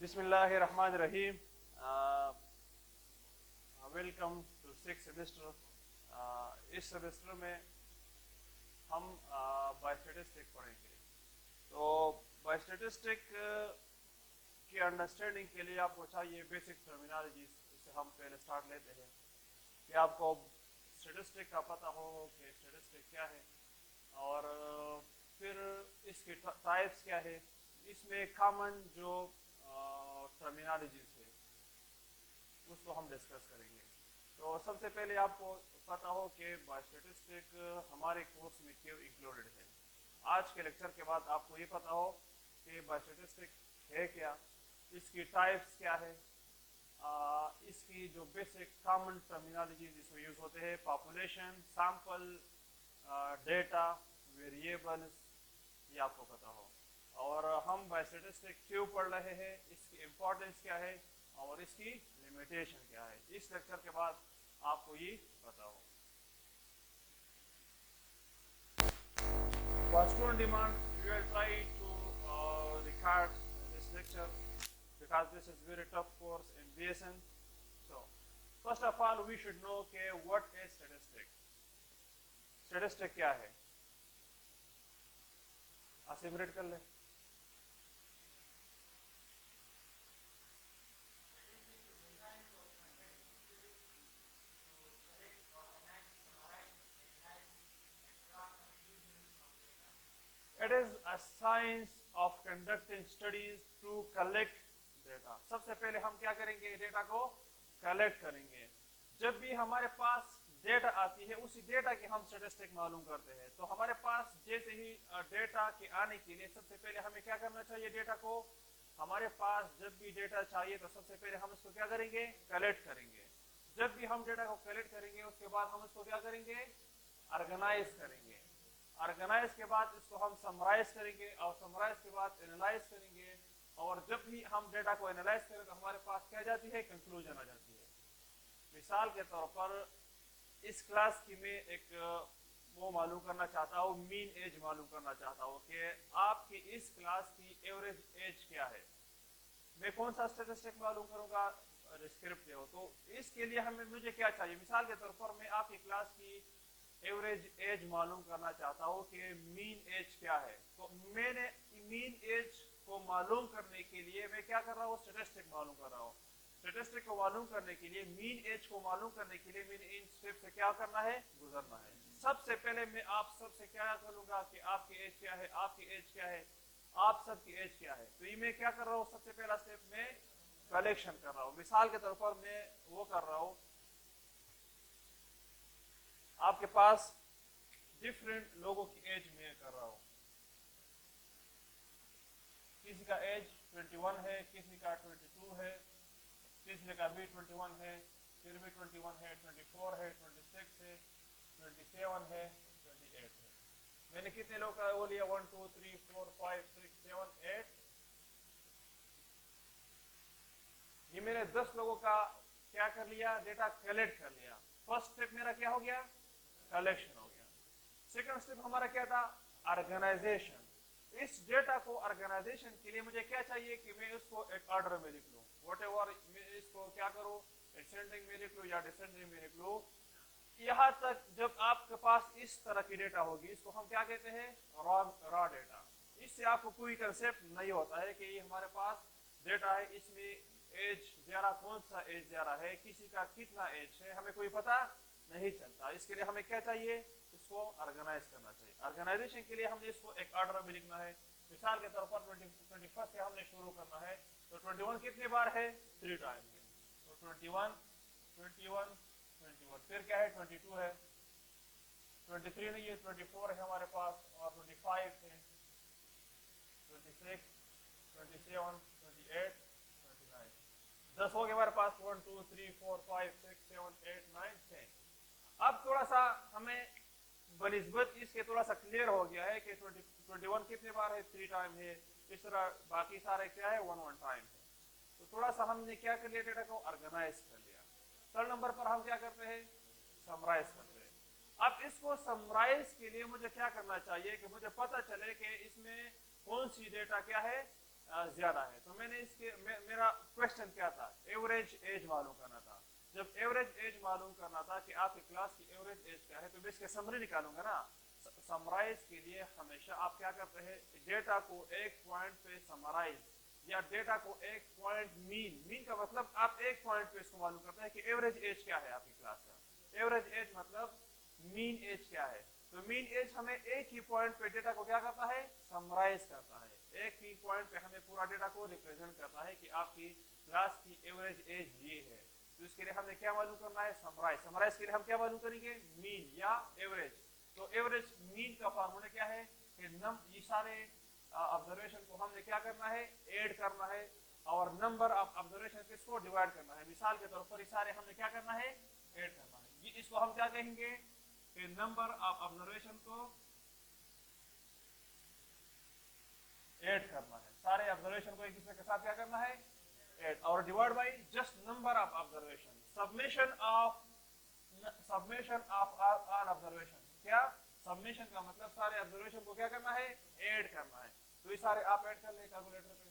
बिस्मिल्लाहिर्रहमानिर्रहीम। Welcome to six semester. इस semester में हम बायोस्टैटिस्टिक पढ़ेंगे। तो बायोस्टैटिस्टिक की अंडरस्टैंडिंग के लिए आपको चाहिए बेसिक टर्मिनोलॉजी। इससे हम पहले स्टार्ट लेते हैं कि आपको स्टैटिस्टिक का पता हो कि स्टैटिस्टिक क्या है, और फिर इसके टाइप्स क्या है। इसमें कॉमन जो टर्मिनोलॉजीज है उसको हम डिस्कस करेंगे। तो सबसे पहले आपको पता हो कि बायोस्टैटिस्टिक हमारे कोर्स में क्यों इंक्लूडेड है। आज के लेक्चर के बाद आपको ये पता हो कि बायोस्टैटिस्टिक है क्या, इसकी टाइप्स क्या है, इसकी जो बेसिक कॉमन टर्मिनोलॉजीज इसमें यूज होते हैं, पॉपुलेशन, सैंपल, डेटा, वेरिएबल्स, ये आपको पता हो। और हम बायोस्टैटिस्टिक क्यों पढ़ रहे हैं, इसकी इम्पोर्टेंस क्या है और इसकी लिमिटेशन क्या है, इस लेक्चर के बाद आपको ये पता हो। For student demand, we will try to record this lecture because this is very tough course in BSN. So, first of all, we should know कि what is statistic. Statistic क्या है? असिमरेट कर ले। It is a science of conducting studies to collect data. सबसे पहले हम क्या करेंगे, डेटा को कलेक्ट करेंगे। जब भी हमारे पास डेटा आती है उसी डेटा की हम स्टैटिस्टिक मालूम करते हैं। तो हमारे पास जैसे ही डेटा के आने के लिए सबसे पहले हमें क्या करना चाहिए, डेटा को, हमारे पास जब भी डेटा चाहिए तो सबसे पहले हम इसको क्या करेंगे, कलेक्ट करेंगे। जब भी हम डेटा को कलेक्ट करेंगे उसके बाद हम इसको क्या करेंगे, ऑर्गेनाइज करेंगे। ऑर्गेनाइज के बाद इसको हम समराइज करेंगे और समराइज के बाद एनालाइज करेंगे। और जब भी हम डेटा को एनालाइज करें तो हमारे पास क्या जाती है, कंक्लूजन आ जाती है। मिसाल के तौर पर इस क्लास की मैं एक वो मालूम करना चाहता हूँ, मीन एज मालूम करना चाहता हूँ कि आपकी इस क्लास की एवरेज एज क्या है। मैं कौन सा स्टैटिस्टिक मालूम करूंगा, डिस्क्रिप्टिव। तो इसके लिए हमें मुझे क्या चाहिए, मिसाल के तौर पर मैं आपकी क्लास की एवरेज एज मालूम करना चाहता हूँ कि मीन एज क्या है। तो मैंने मीन एज को मालूम करने के लिए मैं क्या कर रहा हूँ, स्टैटिस्टिक मालूम कर रहा हूँ। स्टैटिस्टिक को मालूम करने के लिए, मीन एज को मालूम करने के लिए मैंने इन स्टेप से क्या करना है, गुजरना है। सबसे पहले मैं आप सबसे क्या करूंगा कि आपकी एज क्या है, आपकी एज क्या है, आप सबकी एज क्या है। तो ये मैं क्या कर रहा हूँ, सबसे पहला स्टेप में कलेक्शन कर रहा हूँ। मिसाल के तौर पर मैं वो कर रहा हूँ, आपके पास डिफरेंट लोगों की एज में कर रहा हूं। किसी का एज 21 है, किसी का 22 है, किसी का भी 21 है, फिर भी 21 है, 24 है, 26 है, 27 है, 28 है। मैंने कितने लोग का वो लिया, 1 2 3 4 5 6 7 8। ये मैंने 10 लोगों का क्या कर लिया, डेटा कलेक्ट कर लिया। फर्स्ट स्टेप मेरा क्या हो गया, कलेक्शन हो गया। सेकंड स्टेप हमारा क्या था, ऑर्गेनाइजेशन। इस डेटा को ऑर्गेनाइजेशन के लिए मुझे क्या चाहिए कि मैं इसको एक ऑर्डर में लिख लूं। व्हाटएवर मैं इसको क्या करूं, असेंडिंग में लिख लूं या डिसेंडिंग में लिख लूं। यहां तक जब आपके पास इस तरह की डेटा होगी, इसको हम क्या कहते हैं, रॉ डेटा। इससे आपको कोई कंसेप्ट नहीं होता है कि ये हमारे पास डेटा है, इसमें एज ज़रा कौन सा एज ज़रा है, किसी का कितना एज है, हमें कोई पता नहीं चलता। इसके लिए हमें क्या चाहिए, इसको ऑर्गेनाइज करना चाहिए। ऑर्गेनाइजेशन के लिए हमने इसको एक ऑर्डर में लिखना है। मिसाल के तौर पर 21 से हमने शुरू करना है, तो 21 कितने बार है, 3 टाइम है। तो 21 21 21, फिर क्या है, 22 है, 23 नहीं है, 24 है हमारे पास, और 25 है, 26 27 28 29। 10 हो गए हमारे पास, 1 2 3 4 5 6 7 8 9 10। अब थोड़ा सा हमें बनिस्बत इसके थोड़ा सा क्लियर हो गया है कि 21 कितने बार है, 3 टाइम है। इस तरह बाकी सारे क्या है, 1 टाइम है। तो थोड़ा सा हमने क्या कर लिया, डेटा को ऑर्गेनाइज कर लिया। थर्ड नंबर पर हम क्या करते हैं, समराइज करते हैं। अब इसको समराइज के लिए मुझे क्या करना चाहिए कि मुझे पता चले कि इसमें कौन सी डेटा क्या है, ज्यादा है। तो मैंने मेरा क्वेश्चन क्या था, एवरेज एज मालूम करना था। जब एवरेज एज मालूम करना था कि आपकी क्लास की एवरेज एज क्या है, तो मैं इसके समरी निकालूंगा ना। समराइज के लिए हमेशा आप क्या करते हैं, डेटा को एक पॉइंट पे समराइज या डेटा को एक पॉइंट मीन का मतलब आप एक पॉइंट पे इसको मालूम करते हैं कि एवरेज एज क्या है आपकी क्लास का। एवरेज एज मतलब मीन एज क्या है। तो मीन एज हमें एक ही पॉइंट पे डेटा को क्या करता है, समराइज करता है। एक ही पॉइंट पे हमें पूरा डेटा को रिप्रेजेंट करता है कि आपकी क्लास की एवरेज एज ये है। तो इसके लिए हमें क्या मालूम करना है, समराइज। समराइज के लिए हम क्या मालूम करेंगे, मीन या एवरेज। तो एवरेज मीन का फार्मूला क्या है कि ये सारे ऑब्जर्वेशन को हमने क्या करना है, ऐड करना है, और नंबर ऑफ ऑब्जर्वेशन किसको डिवाइड करना है। मिसाल के तौर पर ये सारे हमने क्या करना है, ऐड करना है। ये इसको हम क्या कहेंगे कि नंबर ऑफ ऑब्जर्वेशन को ऐड करना है। सारे ऑब्जर्वेशन को एक दूसरे के साथ क्या करना है, ऐड, और divide by just number of observation. Submission of all observation. क्या सब्मिशन का मतलब सारे ऑब्जर्वेशन को क्या करना है, ऐड करना है। तो ये सारे आप ऐड कर ले कैलकुलेटर पे।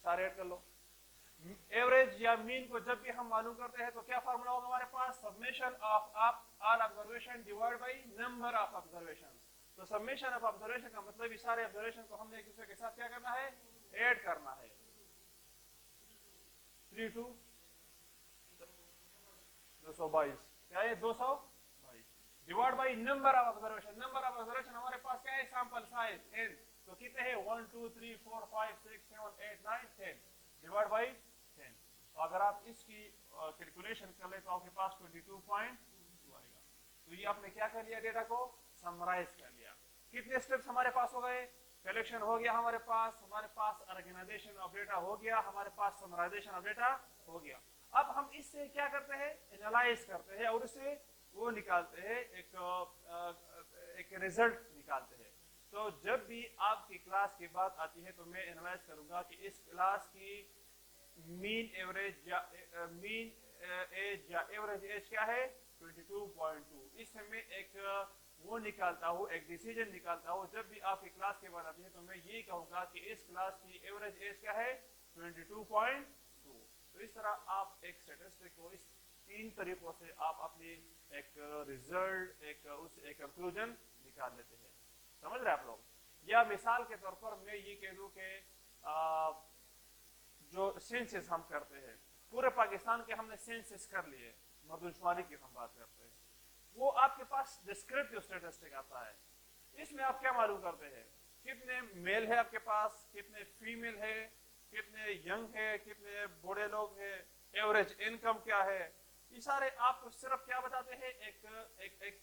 सारे ऐड कर लो। एवरेज या मीन को जब भी हम मालूम करते हैं तो क्या फार्मूला होगा हमारे पास, summation of all observation divide by number of observation. तो सब्मिशन ऑफ ऑब्जर्वेशन का मतलब ये सारे ऑब्जर्वेशन को हमने एक दूसरे के साथ क्या करना है, ऐड करना है। 3 2 222 क्या है, 222 divide by number of observation. Number of observation हमारे पास क्या है, सैंपल साइज n। तो कितने हैं, 1 2 3 4 5 6 7 8 9 10 डिवाइड बाय 10। तो अगर आप इसकी कैलकुलेशन कर ले तो आपके पास 22.2 आएगा। तो ये आपने क्या कर लिया, डेटा को समराइज कर लिया। कितने स्टेप्स हमारे पास हो गए, कलेक्शन हो गया हमारे पास ऑर्गेनाइजेशन ऑफ डेटा हो गया, हमारे पास समराइजेशन ऑफ डेटा हो गया। अब हम इससे क्या करते हैं, एनालाइज करते हैं और इससे वो निकालते हैं, एक रिजल्ट निकालते हैं। तो जब भी आपकी क्लास की बात आती है तो मैं एनालाइज करूंगा कि इस क्लास की मीन एवरेज या मीन एज या एवरेज एज क्या है, 22.2। इससे मैं एक वो निकालता हूँ, एक डिसीजन निकालता हूँ। जब भी आपकी क्लास की बात आती है तो मैं ये कहूंगा कि इस क्लास की एवरेज एज क्या है, 22.2। तो इस तरह आप एक स्टैटिस्टिक को इस 3 तरीकों से आप अपनी एक रिजल्ट, एक कंक्लूजन निकाल लेते हैं। समझ रहे आप लोग। या मिसाल के तौर पर मैं ये कह दूं कि जो सेंसस हम करते हैं, पूरे पाकिस्तान के हमने सेंसस कर लिए, मर्दमशुमारी की हम बात करते हैं, वो आपके पास डिस्क्रिप्टिव स्टैटिस्टिक आता है। इसमें आप क्या मालूम करते हैं, कितने मेल है आपके पास, कितने फीमेल है, कितने यंग है, कितने बूढ़े लोग हैं, एवरेज इनकम क्या है। ये सारे आपको सिर्फ क्या बताते हैं,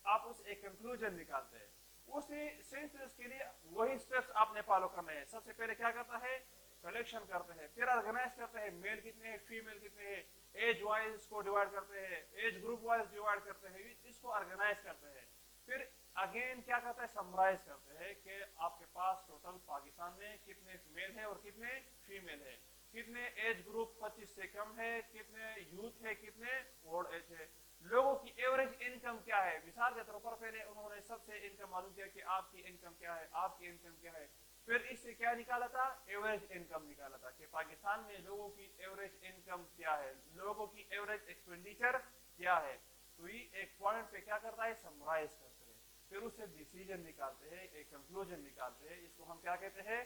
आप उस एक कंक्लूजन निकालते हैं। उसी सेंसस के लिए वही स्टेप्स आपने फॉलो करने हैं। सबसे पहले क्या करता है, कलेक्शन करते हैं, फिर ऑर्गेनाइज करते हैं, मेल कितने हैं, फीमेल कितने हैं, एज वाइज इसको डिवाइड करते हैं, एज ग्रुप वाइज डिवाइड करते हैं, इसको ऑर्गेनाइज करते हैं। फिर अगेन क्या करता है, समराइज करते हैं कि आपके पास टोटल पाकिस्तान में कितने मेल है और कितने फीमेल है, कितने एज ग्रुप 25 से कम है, कितने यूथ है, कितने ओल्ड एज है, लोगों की एवरेज इनकम क्या है। मिसाल के तौर पर पहले उन्होंने सबसे इनकम मालूम किया कि आपकी इनकम क्या है, आपकी इनकम क्या है। फिर इससे क्या निकाला था, एवरेज इनकम निकाला था कि पाकिस्तान में लोगों की एवरेज इनकम क्या है, लोगों की एवरेज एक्सपेंडिचर क्या है। तो ये एक पॉइंट पे क्या करता है, समराइज करते हैं, फिर उससे डिसीजन निकालते हैं, एक कंक्लूजन निकालते हैं। इसको हम क्या कहते हैं,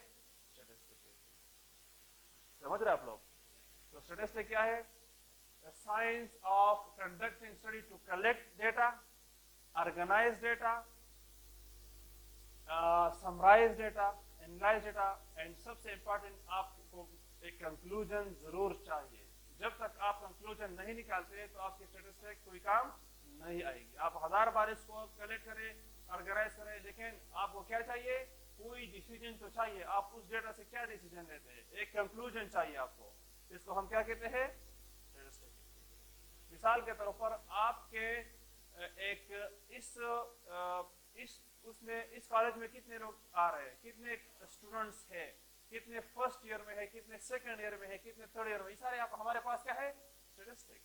स्टैटिस्टिक। समझ रहे आप लोग। तो स्टैटिस्टिक क्या है, the science of conducting study to collect data, organize data, summarize data, analyze data, and सबसे important आपको एक कंक्लूजन जरूर चाहिए। जब तक आप कंक्लूजन नहीं निकालते तो आपकी स्टैटिस्टिक कोई काम नहीं आएगी। आप 1000 बार इसको कलेक्ट करें, ऑर्गेनाइज करें, लेकिन आपको क्या चाहिए, कोई डिसीजन तो चाहिए। आप उस डेटा से क्या डिसीजन लेते हैं, एक कंक्लूजन चाहिए आपको। इसको हम क्या कहते हैं, मिसाल के तौर पर आपके इस कॉलेज में कितने लोग आ रहे हैं, कितने स्टूडेंट्स हैं, कितने फर्स्ट ईयर में है, कितने सेकंड ईयर में है, कितने थर्ड ईयर में, सारे आप हमारे पास क्या है, स्टैटिस्टिक।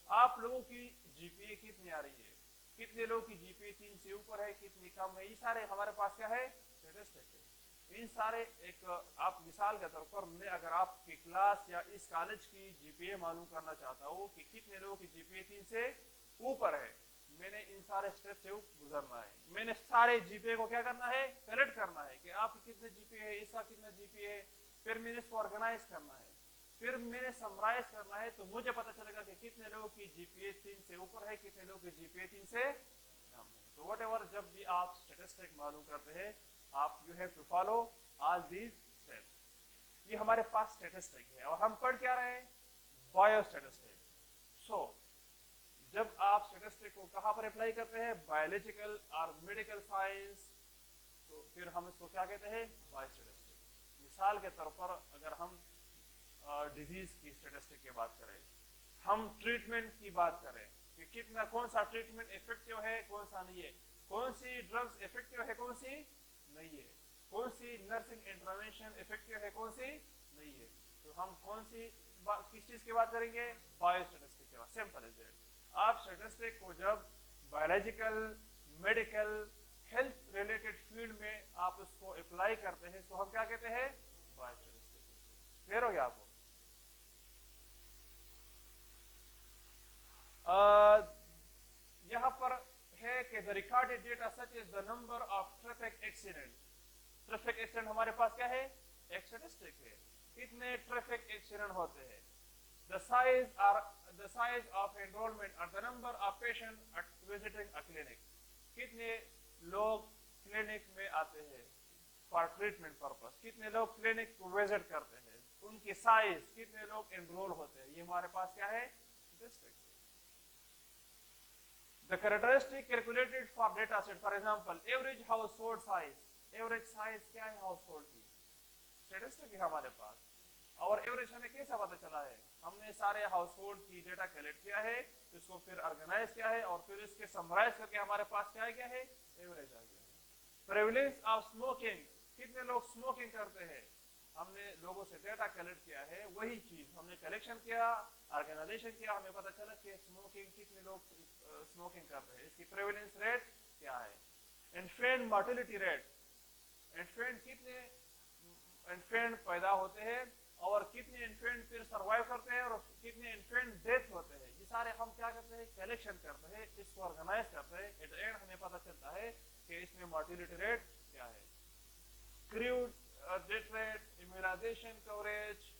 आप लोगों की जीपीए कितनी आ रही है, कितने लोग की जीपीए 3 से ऊपर है, कितनी कम है, ये सारे हमारे पास क्या है, स्टैटिस्टिक है। इन सारे एक आप मिसाल के तौर पर मैं अगर आपकी क्लास या इस कॉलेज की जीपीए मालूम करना चाहता हूँ कि कितने लोगों की जीपीए 3 से ऊपर है, मैंने इन सारे स्टेप से गुजरना है। मैंने सारे जीपीए को क्या करना है, कलेक्ट करना है कि आप कितने जीपीए है, इसका कितना जीपीए है, फिर मैंने इसको ऑर्गेनाइज करना है, फिर मैंने समराइज करना है, तो मुझे पता चलेगा कि कितने लोगों की जीपीए 3 से ऊपर है, कितने लोगों की जीपीए 3 से कम है। तो व्हाटएवर जब भी आप स्टैटिस्टिक मालूम करते हैं, आप you have to follow all these steps. ये हमारे पास स्टैटिस्टिक है और हम पढ़ क्या रहे हैं, बायोस्टैटिस्टिक। सो जब आप स्टैटिस्टिक को कहां पर अप्लाई करते हैं, बायोलॉजिकल और मेडिकल साइंस, तो फिर हम इसको क्या कहते हैं, बायोस्टैटिस्टिक। मिसाल के तौर पर अगर हम डिजीज की स्टैटिस्टिक की बात करें, हम ट्रीटमेंट की बात करें कि कितना कौन सा ट्रीटमेंट इफेक्टिव है, कौन सा नहीं है, कौन सी ड्रग्स इफेक्टिव है, कौन सी नहीं है, कौन सी नर्सिंग इंटरवेंशन इफेक्टिव है, कौन सी नहीं है, तो हम कौन सी किस चीज की बात करेंगे, बायोस्टैटिस्टिक की बात। Simple is it. आप स्टैटिस्टिक को जब biological, medical, health related field में आप उसको अप्लाई करते हैं, तो हम क्या कहते हैं, बायोस्टैटिस्टिक। क्लियर हो गया आपको? यहां पर है कि the recorded data such is the number of traffic accident. Traffic accident हमारे पास क्या है, एक स्टैटिस्टिक है, कितने ट्रैफिक एक्सीडेंट होते हैं। द साइज ऑफ एनरोलमेंट और the number of patient visiting a clinic, कितने लोग क्लिनिक में आते हैं फॉर ट्रीटमेंट पर्पस, कितने लोग क्लिनिक को विजिट करते हैं, उनकी साइज, कितने लोग एनरोल होते हैं, ये हमारे पास क्या है, statistic. The characteristic calculated for data set, for example, average household size, average size क्या है household की, स्टैटिस्टिक है हमारे पास। और एवरेज हमें कैसा पता चला है, हमने सारे हाउसहोल्ड की डेटा कलेक्ट किया है, इसको फिर ऑर्गेनाइज किया है और फिर इसके समराइज करके हमारे पास क्या है, एवरेज आ गया। प्रेवलेंस ऑफ स्मोकिंग, कितने लोग स्मोकिंग करते हैं, हमने लोगों से डेटा कलेक्ट किया है, वही चीज हमने कलेक्शन किया, ऑर्गेनाइजेशन किया, हमें पता चला कि स्मोकिंग कितने लोग स्मोकिंग करते हैं, इसकी प्रेवलेंस रेट क्या है। इन्फेंट मोर्टेलिटी रेट, इन्फेंट कितने इन्फेंट पैदा होते हैं और कितने इन्फेंट फिर सर्वाइव करते हैं और कितने इन्फेंट डेथ होते हैं, ये सारे हम क्या करते हैं, कलेक्शन करते हैं, इसको ऑर्गेनाइज करते हैं। एट द एंड हमें पता चलता है कि इसमें मोर्टेलिटी रेट क्या है। Crude death rate, immunization coverage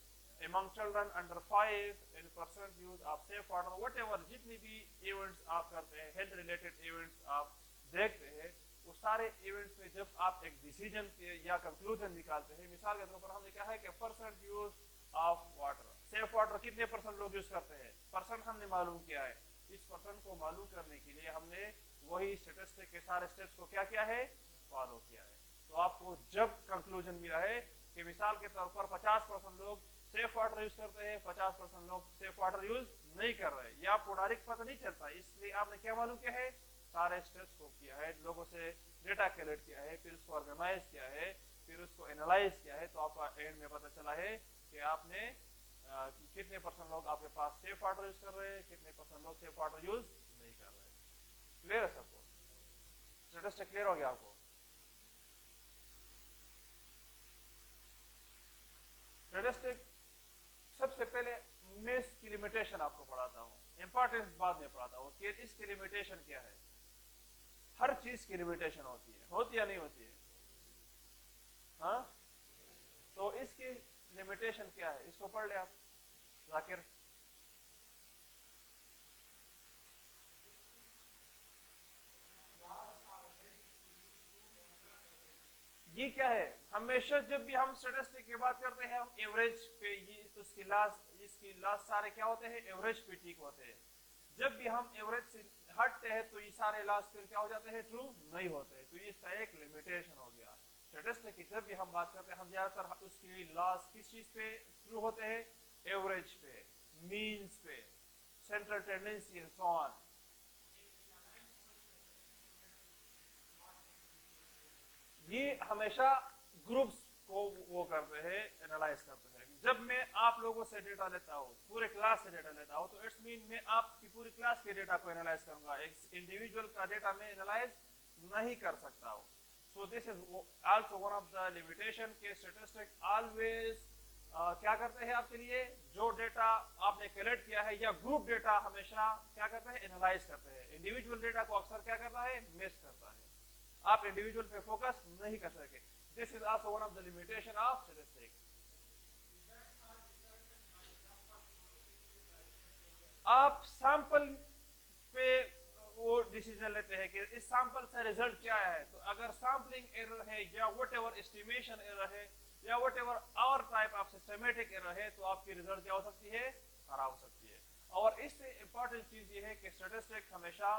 among children under 5 and percent use of safe water, whatever जितनी भी इवेंट्स आप करते हैं, हेल्थ रिलेटेड इवेंट्स आप देखते हैं, वो सारे इवेंट्स में जब आप एक डिसीजन या कंक्लूजन निकालते हैं, मिसाल के तौर पर हमने कहा है कि percent use of water, safe water कितने परसेंट लोग यूज करते हैं, परसेंट हमने मालूम किया है। इस परसेंट को मालूम करने के लिए हमने वही स्टैटिस्टिक के सारे स्टेप्स को क्या किया है, फॉलो किया है। तो आपको जब कंक्लूजन मिला है कि मिसाल के तौर पर 50% लोग सेफ वाटर यूज करते हैं, 50% लोग सेफ वाटर यूज नहीं कर रहे, ये आपको डायरेक्ट पता नहीं चलता, इसलिए आपने क्या मालूम किया है, सारे स्टेप्स को किया है, लोगों से डेटा कलेक्ट किया है, फिर उसको ऑर्गेनाइज किया है, फिर उसको एनालाइज किया है, तो आपका एंड में पता चला है कि आपने कितने परसेंट लोग आपके पास सेफ वाटर यूज कर रहे हैं, कितने परसेंट लोग सेफ वाटर यूज नहीं कर रहे। क्लियर है सबको? स्टेटिस्टिक क्लियर हो गया आपको? स्टेटिस्टिक सबसे पहले मैं इसकी लिमिटेशन आपको पढ़ाता हूँ, इंपॉर्टेंस बाद में पढ़ाता हूँ कि इसकी लिमिटेशन क्या है। हर चीज की लिमिटेशन होती या नहीं होती है? हाँ, तो इसकी लिमिटेशन क्या है, इसको पढ़ ले आप जाकिर। ये क्या है, हमेशा जब भी हम स्टैटिस्टिक की बात करते हैं, हम एवरेज पे, ये उसकी इसकी लास्ट सारे क्या होते हैं, एवरेज पे ठीक होते हैं। जब भी हम एवरेज से हटते हैं तो ये सारे लास्ट फिर क्या हो जाते हैं, ट्रू नहीं होते, तो ये इसका एक लिमिटेशन हो गया। स्टैटिस्टिक की जब भी हम बात करते हैं, हम ज्यादातर उसकी लास्ट किस चीज पे ट्रू होते हैं, एवरेज पे, मीन्स पे, central tendency and so on. ये हमेशा ग्रुप्स को वो करते हैं, एनालाइज करते हैं, जब मैं आप लोगों से डेटा लेता हूँ, पूरे क्लास से डेटा लेता हूँ, तो इट्स मीन मैं आपकी पूरी क्लास के डेटा को एनालाइज करूंगा, एक इंडिविजुअल का डेटा मैं एनालाइज नहीं कर सकता हूँ। So this is also one of the limitation के स्टैटिस्टिक्स ऑलवेज क्या करते हैं आपके लिए, जो डेटा आपने कलेक्ट किया है या ग्रुप डेटा हमेशा क्या करते हैं, एनालाइज करते हैं। इंडिविजुअल डेटा को अक्सर क्या करता है, मिस करता है। आप इंडिविजुअल पे फोकस नहीं कर सके। This is also one of the limitation of statistics. आप सैंपल पे वो डिसीजन लेते हैं कि इस सैंपल से रिजल्ट क्या है। तो अगर सैंपलिंग एरर है या व्हाटएवर एस्टिमेशन एरर है या व्हाटएवर और टाइप ऑफ सिस्टमैटिक एरर है, तो आपकी रिजल्ट क्या हो सकती है, खराब हो सकती है। और इससे इंपॉर्टेंट चीज ये है कि स्टैटिस्टिक्स हमेशा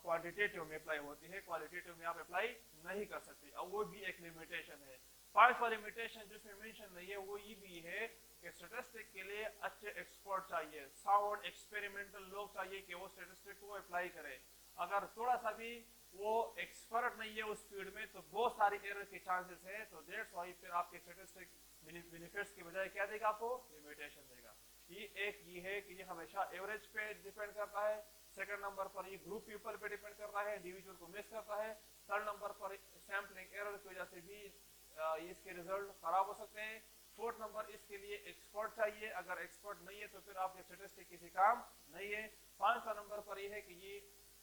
क्वांटिटेटिव में अप्लाई होती है, क्वालिटेटिव में आप अप्लाई नहीं कर सकते, और वो भी एक लिमिटेशन है। पांचवा लिमिटेशन जिसमें मेंशन नहीं है वो ये भी है कि स्टैटिस्टिक के लिए अच्छे एक्सपर्ट चाहिए, साउंड एक्सपेरिमेंटल लोग चाहिए कि वो स्टैटिस्टिक को अप्लाई करे। अगर थोड़ा सा भी वो एक्सपर्ट नहीं है उस फील्ड में, तो बहुत सारी एरर के चांसेस है। तो दैट्स व्हाई फिर आपके स्टैटिस्टिक बेनिफिट्स की बजाय क्या देगा, आपको लिमिटेशन देगा। ये है कि ये हमेशा एवरेज पे डिपेंड करता है। सेकंड नंबर पर ये ग्रुप पीपल पे डिपेंड करता है, इंडिविजुअल को मिस करता है। थर्ड नंबर पर सैम्पलिंग एरर की वजह से भी इसके रिजल्ट खराब हो सकते हैं। फोर्थ नंबर इसके लिए एक्सपर्ट चाहिए, अगर एक्सपर्ट नहीं है तो फिर आपके स्टैटिस्टिक किसी काम नहीं है। पांचवा नंबर पर यह है कि ये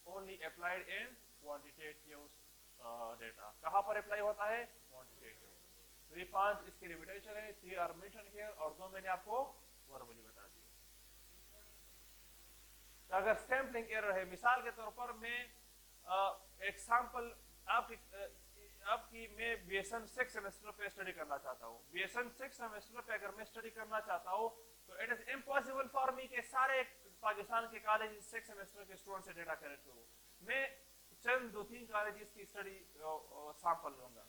only applied in quantitative data. कहां पर अप्लाई होता है, क्वांटिटेटिव। तो ये पांच इसकी लिमिटेशन है, 3 आर मेंशन हियर, और 2 मैंने आपको वर्बली बता दिए। तो अगर सैम्पलिंग एरर है, मिसाल के तौर पर मैं एग्जांपल आपकी मैं BSN 6 सेमेस्टर पे स्टडी करना चाहता हूँ। BSN 6 सेमेस्टर पे अगर मैं स्टडी करना चाहता हूँ तो इट इज इम्पॉसिबल फॉर मी के सारे पाकिस्तान के कॉलेज 6 सेमेस्टर के स्टूडेंट से डेटा कलेक्ट करूँ। मैं चंद 2-3 कॉलेजेस की स्टडी सैंपल लूंगा।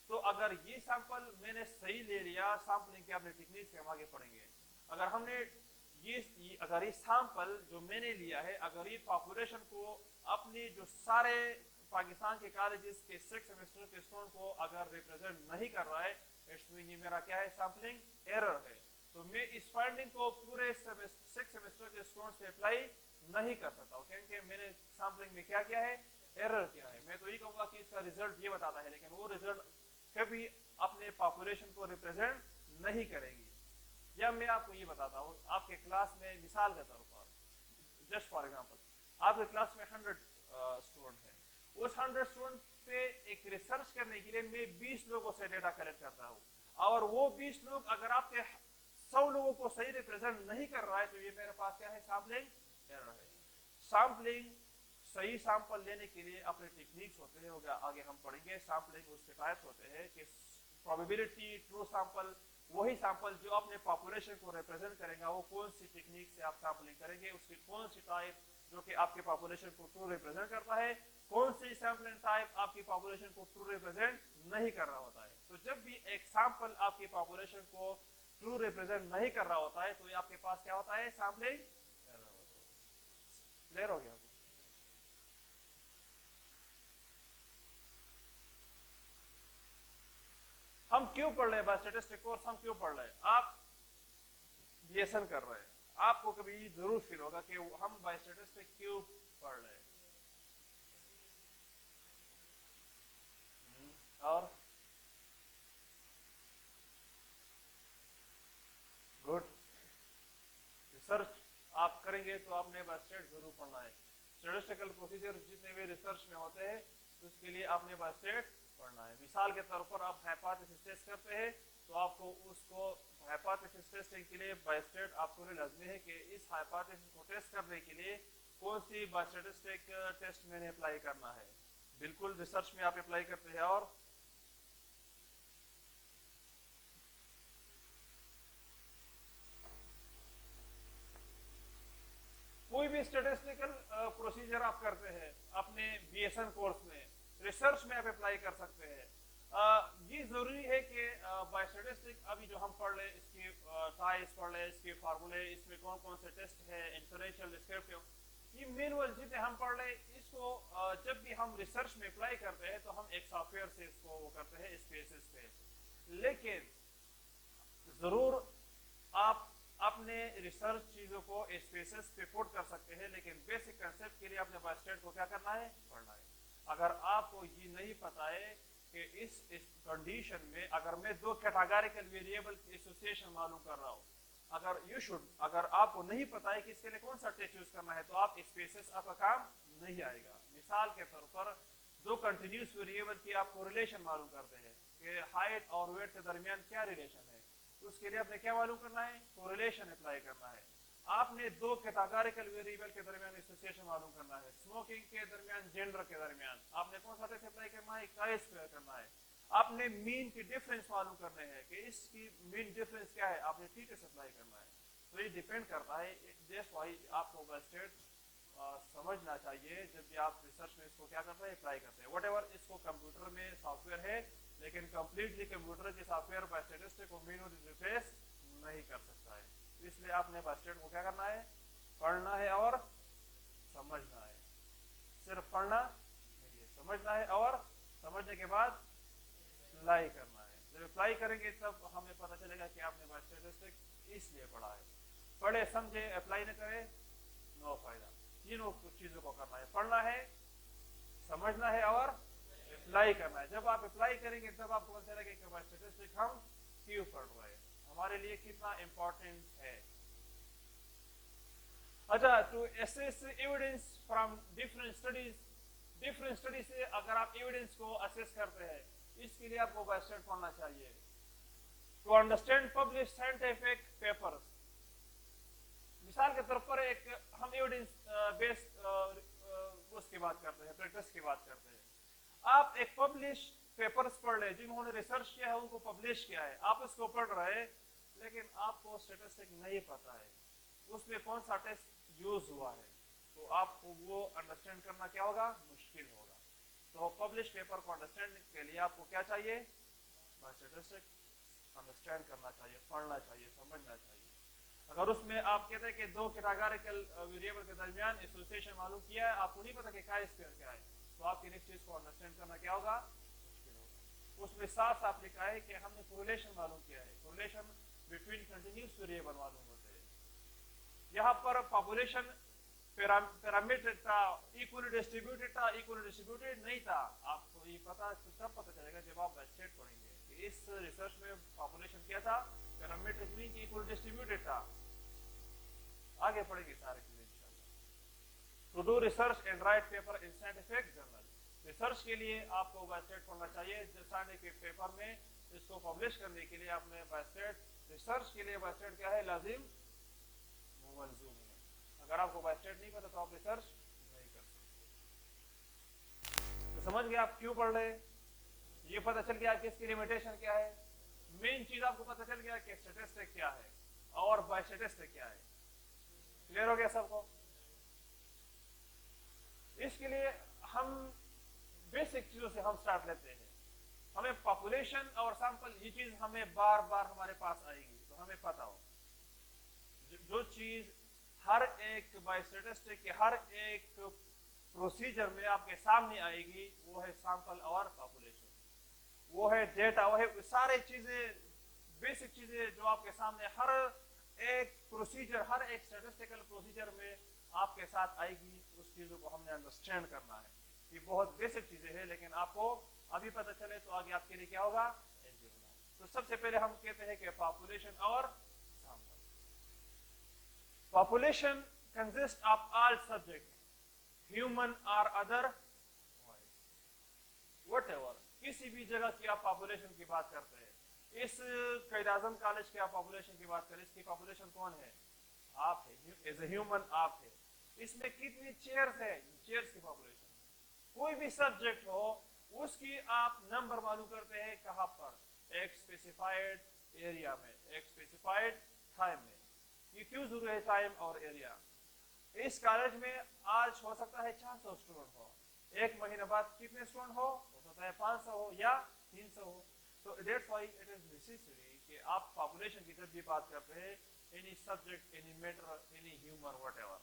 तो अगर ये सैंपल मैंने सही ले लिया, सैंपलिंग के अपने टेक्निक से हम आगे पढ़ेंगे। अगर हमने अगर ये सैंपल जो मैंने लिया है, अगर ये पॉपुलेशन को अपनी जो सारे पाकिस्तान के कॉलेजेस के 6 सेमेस्टर के स्टूडेंट को अगर रिप्रेजेंट नहीं कर रहा है, इट्स मीन ये मेरा क्या है, सैंपलिंग एरर है। तो मैं इस फाइंडिंग को पूरे 6 सेमेस्टर के स्टूडेंट से अप्लाई नहीं कर सकता, क्योंकि मैंने सैंपलिंग में क्या किया है, एरर किया है। मैं तो ये कहूंगा कि इसका रिजल्ट ये बताता है, लेकिन वो रिजल्ट कभी अपने पॉपुलेशन को रिप्रेजेंट नहीं करेगी। या मैं आपको ये बताता हूँ, आपके क्लास में मिसाल के तौर पर, जस्ट फॉर एग्जांपल, आपके क्लास में 100 स्टूडेंट हैं। उस 100 स्टूडेंट पे एक रिसर्च करने के लिए मैं 20 लोगों से डेटा कलेक्ट करता हूँ, और वो 20 लोग अगर आपके 100 लोगों को सही रिप्रेजेंट नहीं कर रहा है, तो ये मेरे पास क्या है, सैंपलिंग एरर है। सैंपलिंग सही सैंपल लेने के लिए अपने टेक्निक्स होते हैं, आगे हम पढ़ेंगे। सैंपलिंग उसके टाइप्स होते हैं कि प्रोबेबिलिटी, ट्रू सैंपल, वही सैंपल जो अपने पॉपुलेशन को रिप्रेजेंट करेगा, वो कौन सी टेक्निक से आप सैंपलिंग करेंगे, उसकी कौन सी टाइप जो कि आपके पॉपुलेशन को ट्रू रिप्रेजेंट करता है, कौन सी सैंपलिंग टाइप आपकी पॉपुलेशन को ट्रू रिप्रेजेंट नहीं कर रहा होता है। तो जब भी एक सैंपल आपकी पॉपुलेशन को ट्रू रिप्रेजेंट नहीं कर रहा होता है, तो ये आपके पास क्या होता है, सैंपलिंग एरर होता है। क्लियर हो गया? हम क्यों पढ़ रहे हैं स्टैटिस्टिक्स कोर्स, हम क्यों पढ़ रहे हैं? आप BSN कर रहे हैं, आपको कभी जरूर फील होगा कि हम स्टैटिस्टिक्स क्यों पढ़ रहे हैं। और गुड, रिसर्च आप करेंगे तो आपने बायोस्टैट जरूर पढ़ना है। स्टैटिस्टिकल प्रोसीजर जितने भी रिसर्च में होते हैं, तो उसके लिए आपने बायोस्टैट पढ़ना है। मिसाल के तौर पर आप हाइपोथेसिस टेस्ट करते हैं, तो आपको उसको हाइपोथेसिस टेस्टिंग के लिए बायोस्टैट आपको लाजमी है कि इस हाइपोथेसिस को टेस्ट करने के लिए कौन सी बायोस्टैटिस्टिक टेस्ट मैंने अप्लाई करना है। बिल्कुल रिसर्च में आप अप्लाई करते हैं। और कोई भी स्टैटिस्टिकल प्रोसीजर आप करते हैं अपने BSN कोर्स में, रिसर्च में आप अप्लाई कर सकते हैं। ये जरूरी है कि बायोस्टैटिस्टिक अभी जो हम पढ़ ले, इसकी टाइप्स पढ़ ले, इसके फार्मूले, इसमें कौन कौन से टेस्ट है, इंफरेंशियल, डिस्क्रिप्टिव, ये मैनुअल जितने हम पढ़ ले, इसको जब भी हम रिसर्च में अप्लाई करते हैं तो हम एक सॉफ्टवेयर से इसको वो करते हैं इस बेसिस पे। लेकिन जरूर आप अपने रिसर्च चीजों को स्पेसेस पे पुट कर सकते हैं, लेकिन बेसिक कंसेप्ट के लिए अपने बायोस्टेट को क्या करना है, पढ़ना है। अगर आपको ये नहीं पता है कि इस कंडीशन में अगर मैं दो कैटेगोरिकल वेरिएबल की एसोसिएशन मालूम कर रहा हूँ, अगर आपको नहीं पता है कि इसके लिए कौन सा टेस्ट यूज करना है, तो आप स्पेसेस आपका काम नहीं आएगा। मिसाल के तौर पर दो कंटिन्यूस वेरिएबल की आप कोरिलेशन मालूम करते हैं कि हाइट और वेट के दरमियान क्या रिलेशन है, तो उसके लिए आपने क्या मालूम करना है, कोरिलेशन अप्लाई करना है। आपने दो कैटेगोरिकल वेरिएबल के दरमियान एसोसिएशन मालूम करना है, स्मोकिंग के दरमियान, जेंडर के दरमियान आपने कौन सा टेस्ट अप्लाई करना है, chi स्क्वायर करना है। आपने मीन की डिफरेंस मालूम करने हैं कि इसकी मीन डिफरेंस क्या है, आपने टी टेस्ट अप्लाई करना है। तो ये डिपेंड करता है, दैट्स व्हाई आपको बायोस्टेट समझना चाहिए जब भी आप रिसर्च में इसको क्या करते हैं, अप्लाई करते हैं। व्हाटएवर इसको कंप्यूटर में सॉफ्टवेयर है, लेकिन कंप्लीटली कंप्यूटर के सॉफ्टवेयर बायोस्टैटिस्टिक्स को मीन रिप्लेस नहीं कर सकता है। तो इसलिए आपने बायोस्टेट को क्या करना है, पढ़ना है और समझना है। सिर्फ पढ़ना नहीं है, समझना है और समझने के बाद अप्लाई करना है। जब अप्लाई करेंगे तब हमें पता चलेगा कि आपने बायोस्टैटिस्टिक्स इसलिए पढ़ा है। पढ़े समझे अप्लाई न करे, नो फायदा। तीनों चीजों को करना है, पढ़ना है, समझना है और अप्लाई करना है। जब आप अप्लाई करेंगे तब आपको पता चलेगा कि बायोस्टैटिस्टिक्स हम क्यों पढ़ रहे हैं, हमारे लिए कितना इंपॉर्टेंट है। अच्छा, to assess evidence from different studies से अगर आप एविडेंस को असेस करते हैं, इसके लिए आपको बायोस्टैट पढ़ना चाहिए। To understand publish scientific papers, मिसाल के तौर पर एक हम एविडेंस बेस्ड उसकी बात करते हैं, प्रैक्टिस की बात करते हैं। आप एक पब्लिश पेपर्स पढ़ ले, जिन्होंने रिसर्च किया है उनको पब्लिश किया है, आप उसको पढ़ रहे हैं, लेकिन आपको स्टैटिस्टिक नहीं पता है उसमें कौन सा टेस्ट यूज हुआ है, तो आपको वो अंडरस्टैंड करना क्या होगा, मुश्किल होगा। तो पब्लिश पेपर को अंडरस्टैंड के लिए आपको क्या चाहिए, स्टैटिस्टिक अंडरस्टैंड करना चाहिए, पढ़ना चाहिए, समझना चाहिए। अगर उसमें आप कहते हैं कि दो कैटेगोरिकल वेरिएबल के दरमियान एसोसिएशन मालूम किया है, आपको नहीं पता कि chi स्क्वायर क्या है, तो आपकी नेक्स्ट चीज को अंडरस्टैंड करना क्या होगा, मुश्किल होगा। उसमें साफ साफ लिखा है कि हमने कोरिलेशन मालूम किया है, कोरिलेशन बिटवीन कंटिन्यूस वेरिएबल मालूम होते हैं। यहाँ पर पॉपुलेशन पैरामीटर था, इक्वली डिस्ट्रीब्यूटेड नहीं था। आपको ये पता तब पता चलेगा जब आप बायोस्टेट पढ़ेंगे कि इस रिसर्च में पॉपुलेशन क्या था, पैरामीटर मीन कि इक्वली डिस्ट्रीब्यूटेड था। आगे पढ़ेंगे सारे चीजें इंशाल्लाह। To do research and write paper in scientific journal, research के लिए आपको बायोस्टेट पढ़ना चाहिए। साइंटिफिक पेपर में इसको पब्लिश करने के लिए आपने बायोस्टेट, रिसर्च के लिए बायोस्टेट क्या है, लाजिम मुलज़ुम है। अगर आपको बायोस्टेट नहीं पता तो आप रिसर्च नहीं कर सकते। तो समझ गए आप क्यों पढ़ रहे, ये पता चल गया कि इसकी लिमिटेशन क्या है। मेन चीज आपको पता चल गया कि स्टैटिस्टिक क्या है और बायोस्टैटिस्टिक क्या है। क्लियर हो गया सबको। इसके लिए हम बेसिक चीजों से हम स्टार्ट लेते हैं। हमें पॉपुलेशन और सैंपल, ये चीज हमें बार बार हमारे पास आएगी, तो हमें पता हो जो चीज हर एक बायोस्टैटिस्टिक के हर एक प्रोसीजर में आपके सामने आएगी, वो है सैंपल और पॉपुलेशन, वो है डेटा, वो है सारे चीजें, बेसिक चीजें जो आपके सामने हर एक प्रोसीजर, हर एक स्टैटिस्टिकल प्रोसीजर में आपके साथ आएगी। उस चीजों को हमने अंडरस्टैंड करना है। ये बहुत बेसिक चीजें हैं, लेकिन आपको अभी पता चले तो आगे आपके लिए क्या होगा, इजी होगा। तो सबसे पहले हम कहते हैं कि पॉपुलेशन और sample. Population consist of all subject, human और अदर व्हाटएवर, किसी भी जगह की आप पॉपुलेशन की बात करते हैं। इस क़ायद आज़म कॉलेज की आप पॉपुलेशन की बात करें, इसकी पॉपुलेशन कौन है, आप है, एज ए ह्यूमन आप है। इसमें कितनी चेयर्स है, चेयर्स की पॉपुलेशन। कोई भी सब्जेक्ट हो उसकी आप नंबर मालूम करते हैं कहां पर, एक स्पेसिफाइड एरिया में, एक स्पेसिफाइड टाइम में। ये क्यों जरूरी है टाइम और एरिया। इस कॉलेज में आज हो सकता है 400 स्टूडेंट हो, एक महीने बाद कितने स्टूडेंट हो सकता है 500 हो या 300 हो। तो that's why it is necessary कि आप पॉपुलेशन की जब भी बात करते हैं, any subject, any matter, any human whatever,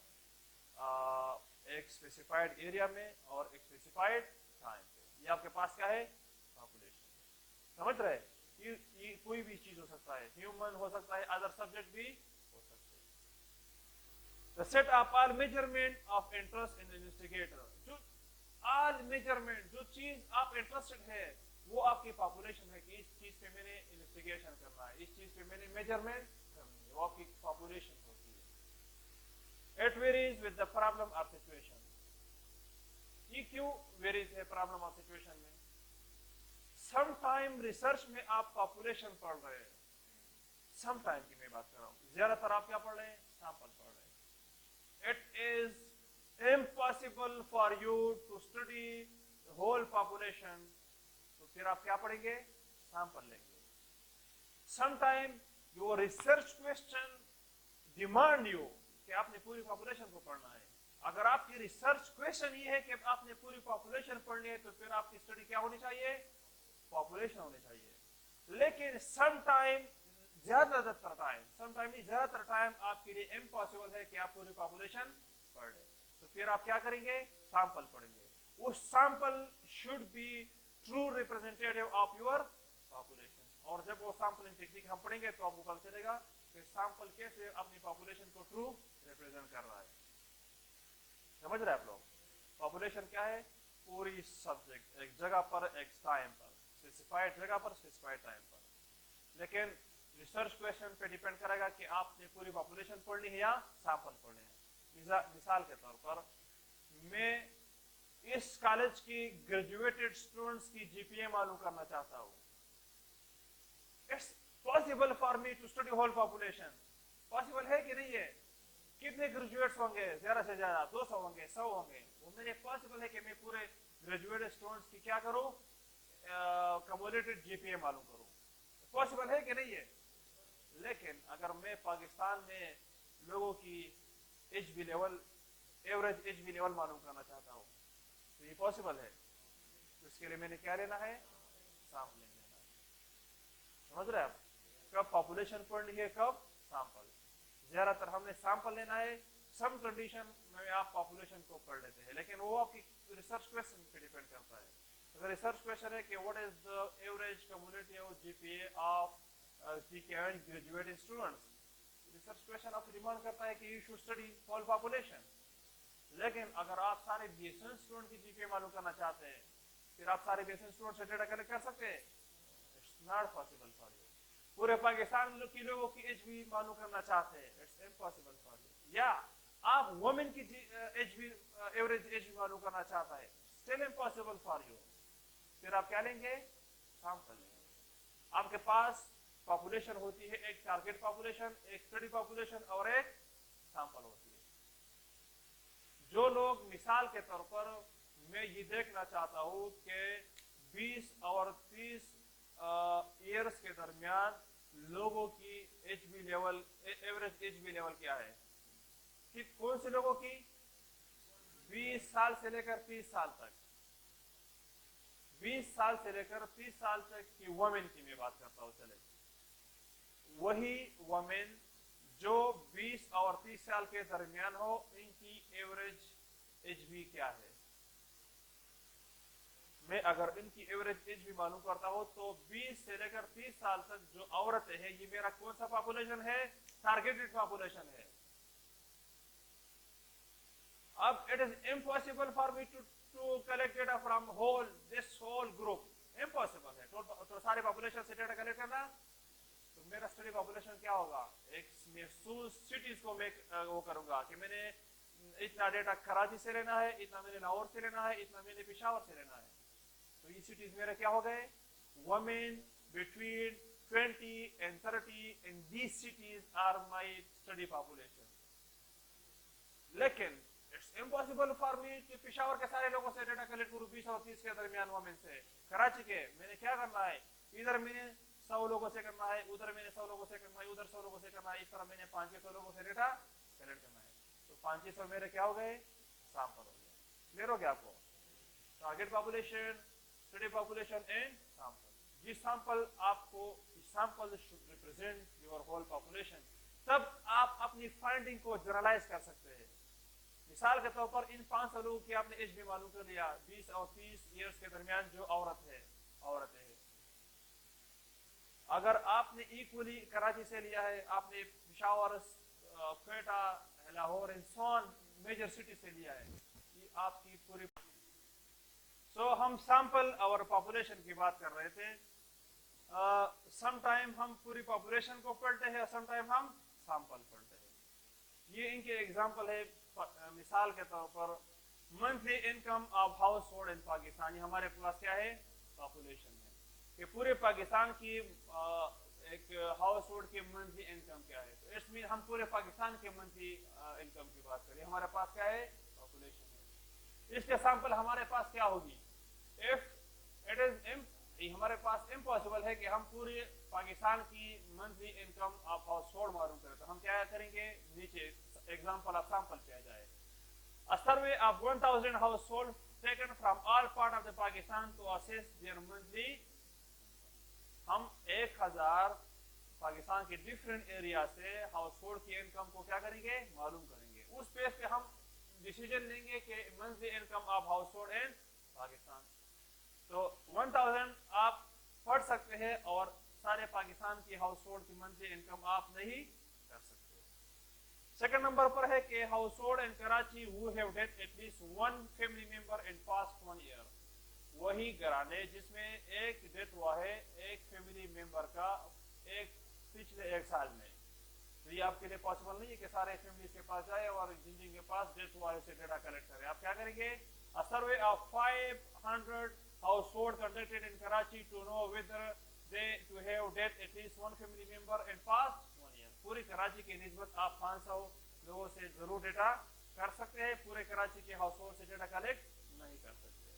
एक स्पेसिफाइड एरिया में और एक स्पेसिफाइड टाइम पे, ये आपके पास क्या है, पॉपुलेशन। समझ रहे, ये कोई भी चीज हो सकता है, ह्यूमन हो सकता है, अदर सब्जेक्ट भी हो सकते हैं। The set up all measurement of interest in the investigator, जो all measurement, जो चीज आप इंटरेस्टेड है वो आपकी पॉपुलेशन है कि इस चीज पे मैंने इन्वेस्टिगेशन करना है, इस चीज पे मैंने मेजरमेंट करनी है, वो आपकी पॉपुलेशन होती है। It varies with the problem or situation. ये क्यों वेरीज है प्रॉब्लम और सिचुएशन में? समटाइम रिसर्च में आप पॉपुलेशन पढ़ रहे हैं, समटाइम की मैं बात कर रहा हूं, ज्यादातर आप क्या पढ़ रहे हैं? सैंपल पढ़ रहे हैं। It is impossible for you to study whole population, तो फिर आप क्या पढ़ेंगे? सैंपल लेंगे। Sometime your research question demand you कि आपने पूरी पॉपुलेशन को पढ़ना है। अगर आपकी रिसर्च क्वेश्चन ये है कि आपने पूरी पॉपुलेशन पढ़नी है, तो फिर आपकी स्टडी क्या होनी चाहिए? पॉपुलेशन होनी चाहिए। लेकिन समटाइम, ज्यादातर टाइम आपके लिए इम्पॉसिबल है कि आप पूरी पॉपुलेशन पढ़ लें, तो फिर आप क्या करेंगे? सैंपल पढ़ेंगे। उस sample should be true representative of your population, और जब वो सैंपलिंग टेक्निक हम पढ़ेंगे तो आपको पता चलेगा कि सैंपल कैसे अपनी पॉपुलेशन को ट्रू रिप्रेजेंट कर रहा है। समझ रहे आप लोग? पॉपुलेशन क्या है? पूरी सब्जेक्ट, एक जगह पर, एक टाइम पर, स्पेसिफाइड जगह पर, स्पेसिफाइड टाइम पर। लेकिन रिसर्च क्वेश्चन पे डिपेंड करेगा कि आपने पूरी पॉपुलेशन पढ़नी है या सैंपल पढ़ने हैं। मिसाल के तौर पर, मैं इस कॉलेज की ग्रेजुएटेड स्टूडेंट्स की जीपीए मालूम करना चाहता हूं। It's possible for me to study whole population. Possible है कि नहीं है? कितने ग्रेजुएट्स होंगे? ज्यादा से ज्यादा 200 होंगे, 100 होंगे। वो मेरे पॉसिबल है कि मैं पूरे ग्रेजुएटेड स्टूडेंट्स की क्या करूं? कम्युलेटेड जीपीए मालूम करूं। पॉसिबल है कि नहीं है? लेकिन अगर मैं पाकिस्तान में लोगों की HB level, average HB level मालूम करना चाहता हूं, तो ये पॉसिबल है। तो इसके लिए मैंने क्या लेना है? सैंपलिंग लेना है। समझ रहे आप? कब पॉपुलेशन पढ़नी है, कब सैंपल। ज्यादातर हमने सैंपल लेना है, सम कंडीशन में आप पॉपुलेशन को पढ़ लेते हैं, लेकिन वो आपकी रिसर्च क्वेश्चन पे डिपेंड करता है। अगर रिसर्च क्वेश्चन है कि what is the average cumulative GPA of graduated students, research question आपसे डिमांड करता है कि you should study whole population. लेकिन अगर आप सारे बीएसएन स्टूडेंट की जीपीए मालूम करना चाहते हैं, फिर आप सारे बीएसएन स्टूडेंट से डेटा कलेक्ट कर सकते हैं? It's not possible for you. पूरे पाकिस्तान के लोगों की एचबी मालूम करना चाहते हैं, इट्स इम्पॉसिबल फॉर यू। या आप वुमेन की एचबी, एवरेज एचबी मालूम करना चाहता है, स्टिल इम्पॉसिबल फॉर यू। फिर आप क्या लेंगे? सैंपल लेंगे। आपके पास पॉपुलेशन होती है, एक टारगेट पॉपुलेशन, एक स्टडी पॉपुलेशन और एक सैंपल होती है। जो लोग, मिसाल के तौर पर, मैं ये देखना चाहता हूं कि 20 और 30 ईयर्स के दरमियान लोगों की HB level, average HB level क्या है, कि कौन से लोगों की? 20 साल से लेकर 30 साल तक। 20 साल से लेकर 30 साल तक की वुमेन की मैं बात करता हूं। चले, वही वुमेन जो 20 और 30 साल के दरमियान हो, इनकी एवरेज एचबी क्या है? मैं अगर इनकी एवरेज एज भी मालूम करता हूं, तो 20 से लेकर 30 साल तक जो औरतें हैं, ये मेरा कौन सा पॉपुलेशन है? टारगेटेड पॉपुलेशन है। अब it is impossible for me to collect data from whole this whole group, impossible है तो सारे पॉपुलेशन से डेटा कलेक्ट करना। तो मेरा स्टडी पॉपुलेशन क्या होगा? एक महसूस सिटीज को मैं वो करूंगा कि मैंने इतना डेटा कराची से लेना है, इतना मैंने लाहौर से लेना है, इतना मैंने पेशावर से लेना है। तो ये सिटीज मेरे क्या हो गए? Women between 20 and 30 in these cities are my study population. लेकिन इट्स इम्पॉसिबल फॉर मी कि पेशावर के सारे लोगों से डेटा कलेक्ट करूं 20 और 30 के दरमियान वुमेन से। कराची के मैंने क्या करना है? इधर मैंने 100 लोगों से करना है, उधर मैंने 100 लोगों से करना है, उधर 100 लोगों से करना है, इस तरह मैंने 500 लोगों से डेटा कलेक्ट करना है। तो 500 मेरे क्या हो गए? सैंपल हो गए। क्लियर हो गया आपको? Target population, study population and sample. ये सैंपल आपको, sample should represent your whole population. तब आप अपनी फाइंडिंग को जनरलाइज कर सकते हैं। मिसाल के तौर पर, इन 500 लोगों की आपने एज भी मालूम कर लिया, 20 और 30 ईयर्स के दरमियान जो औरतें हैं, अगर आपने इक्वली कराची से लिया है, आपने Peshawar, Quetta, Lahore and some major city से लिया है, ये आपकी पूरी। हम सैंपल और पॉपुलेशन की बात कर रहे थे। सम टाइम हम पूरी पॉपुलेशन को पढ़ते हैं, सम टाइम हम सैंपल पढ़ते हैं। ये इनके एग्जांपल है। मिसाल के तौर पर monthly income of house hold in Pakistan, हमारे पास क्या है, पॉपुलेशन है कि पूरे पाकिस्तान की एक हाउस होल्ड की मंथली इनकम क्या है। तो इट्स मीन हम पूरे पाकिस्तान के मंथली इनकम की बात करें, हमारे पास क्या है, पॉपुलेशन है। इसके सैंपल हमारे पास क्या होगी, इफ इट इज हमारे पास इम्पॉसिबल है कि हम पूरे पाकिस्तान की monthly income of house hold मालूम करें, तो हम क्या करेंगे, नीचे एग्जांपल ऑफ सैंपल पे आ जाए। A survey of 1000 households taken from all part of the Pakistan to assess their monthly। हम 1000 पाकिस्तान के डिफरेंट एरिया से हाउस होल्ड की इनकम को क्या करेंगे, मालूम करेंगे। उस बेस पे हम डिसीजन लेंगे कि monthly income of house hold in Pakistan. तो 1000 आप पढ़ सकते हैं और सारे पाकिस्तान की हाउस होल्ड की मंथली इनकम आप नहीं कर सकते। सेकंड नंबर पर है कि house hold in Karachi who have death at least one family member in past 1 year, वही घराने जिसमें एक डेथ हुआ है एक फैमिली मेंबर का एक पिछले 1 साल में। तो ये आपके लिए पॉसिबल नहीं है कि सारे फैमिलीज के पास जाए और जिन जिन के पास डेथ हुआ है उसे डेटा कलेक्ट करें। आप क्या करेंगे, अ survey of 500 household conducted in Karachi to know whether they to have death at least one family member in past 1 year। पूरी कराची की निस्बत आप 500 लोगों से जरूर डेटा कर सकते हैं, पूरे कराची के हाउस होल्ड से डेटा कलेक्ट नहीं कर सकते।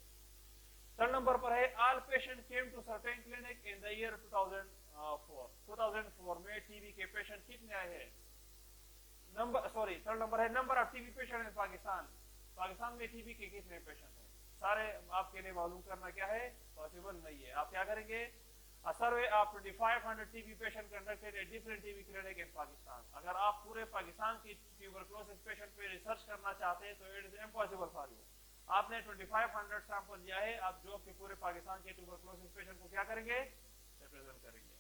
थर्ड नंबर पर है all patient came to certain clinic in the year 2004 में टीबी के पेशेंट कितने आए हैं। थर्ड नंबर है number of TB patient in Pakistan, Pakistan में टीबी के कितने पेशेंट हैं। सारे आपके लिए मालूम करना क्या है, पॉसिबल नहीं है। आप क्या करेंगे, a survey of 2500 TB patient conducted at different TB clinic in Pakistan। अगर आप पूरे पाकिस्तान की ट्यूबरकुलोसिस पेशेंट पे रिसर्च करना चाहते हैं तो it is impossible for you. आपने 2500 सैंपल लिया है, आप जो कि पूरे पाकिस्तान के ट्यूबरकुलोसिस पेशेंट को क्या करेंगे, रिप्रेजेंट करेंगे।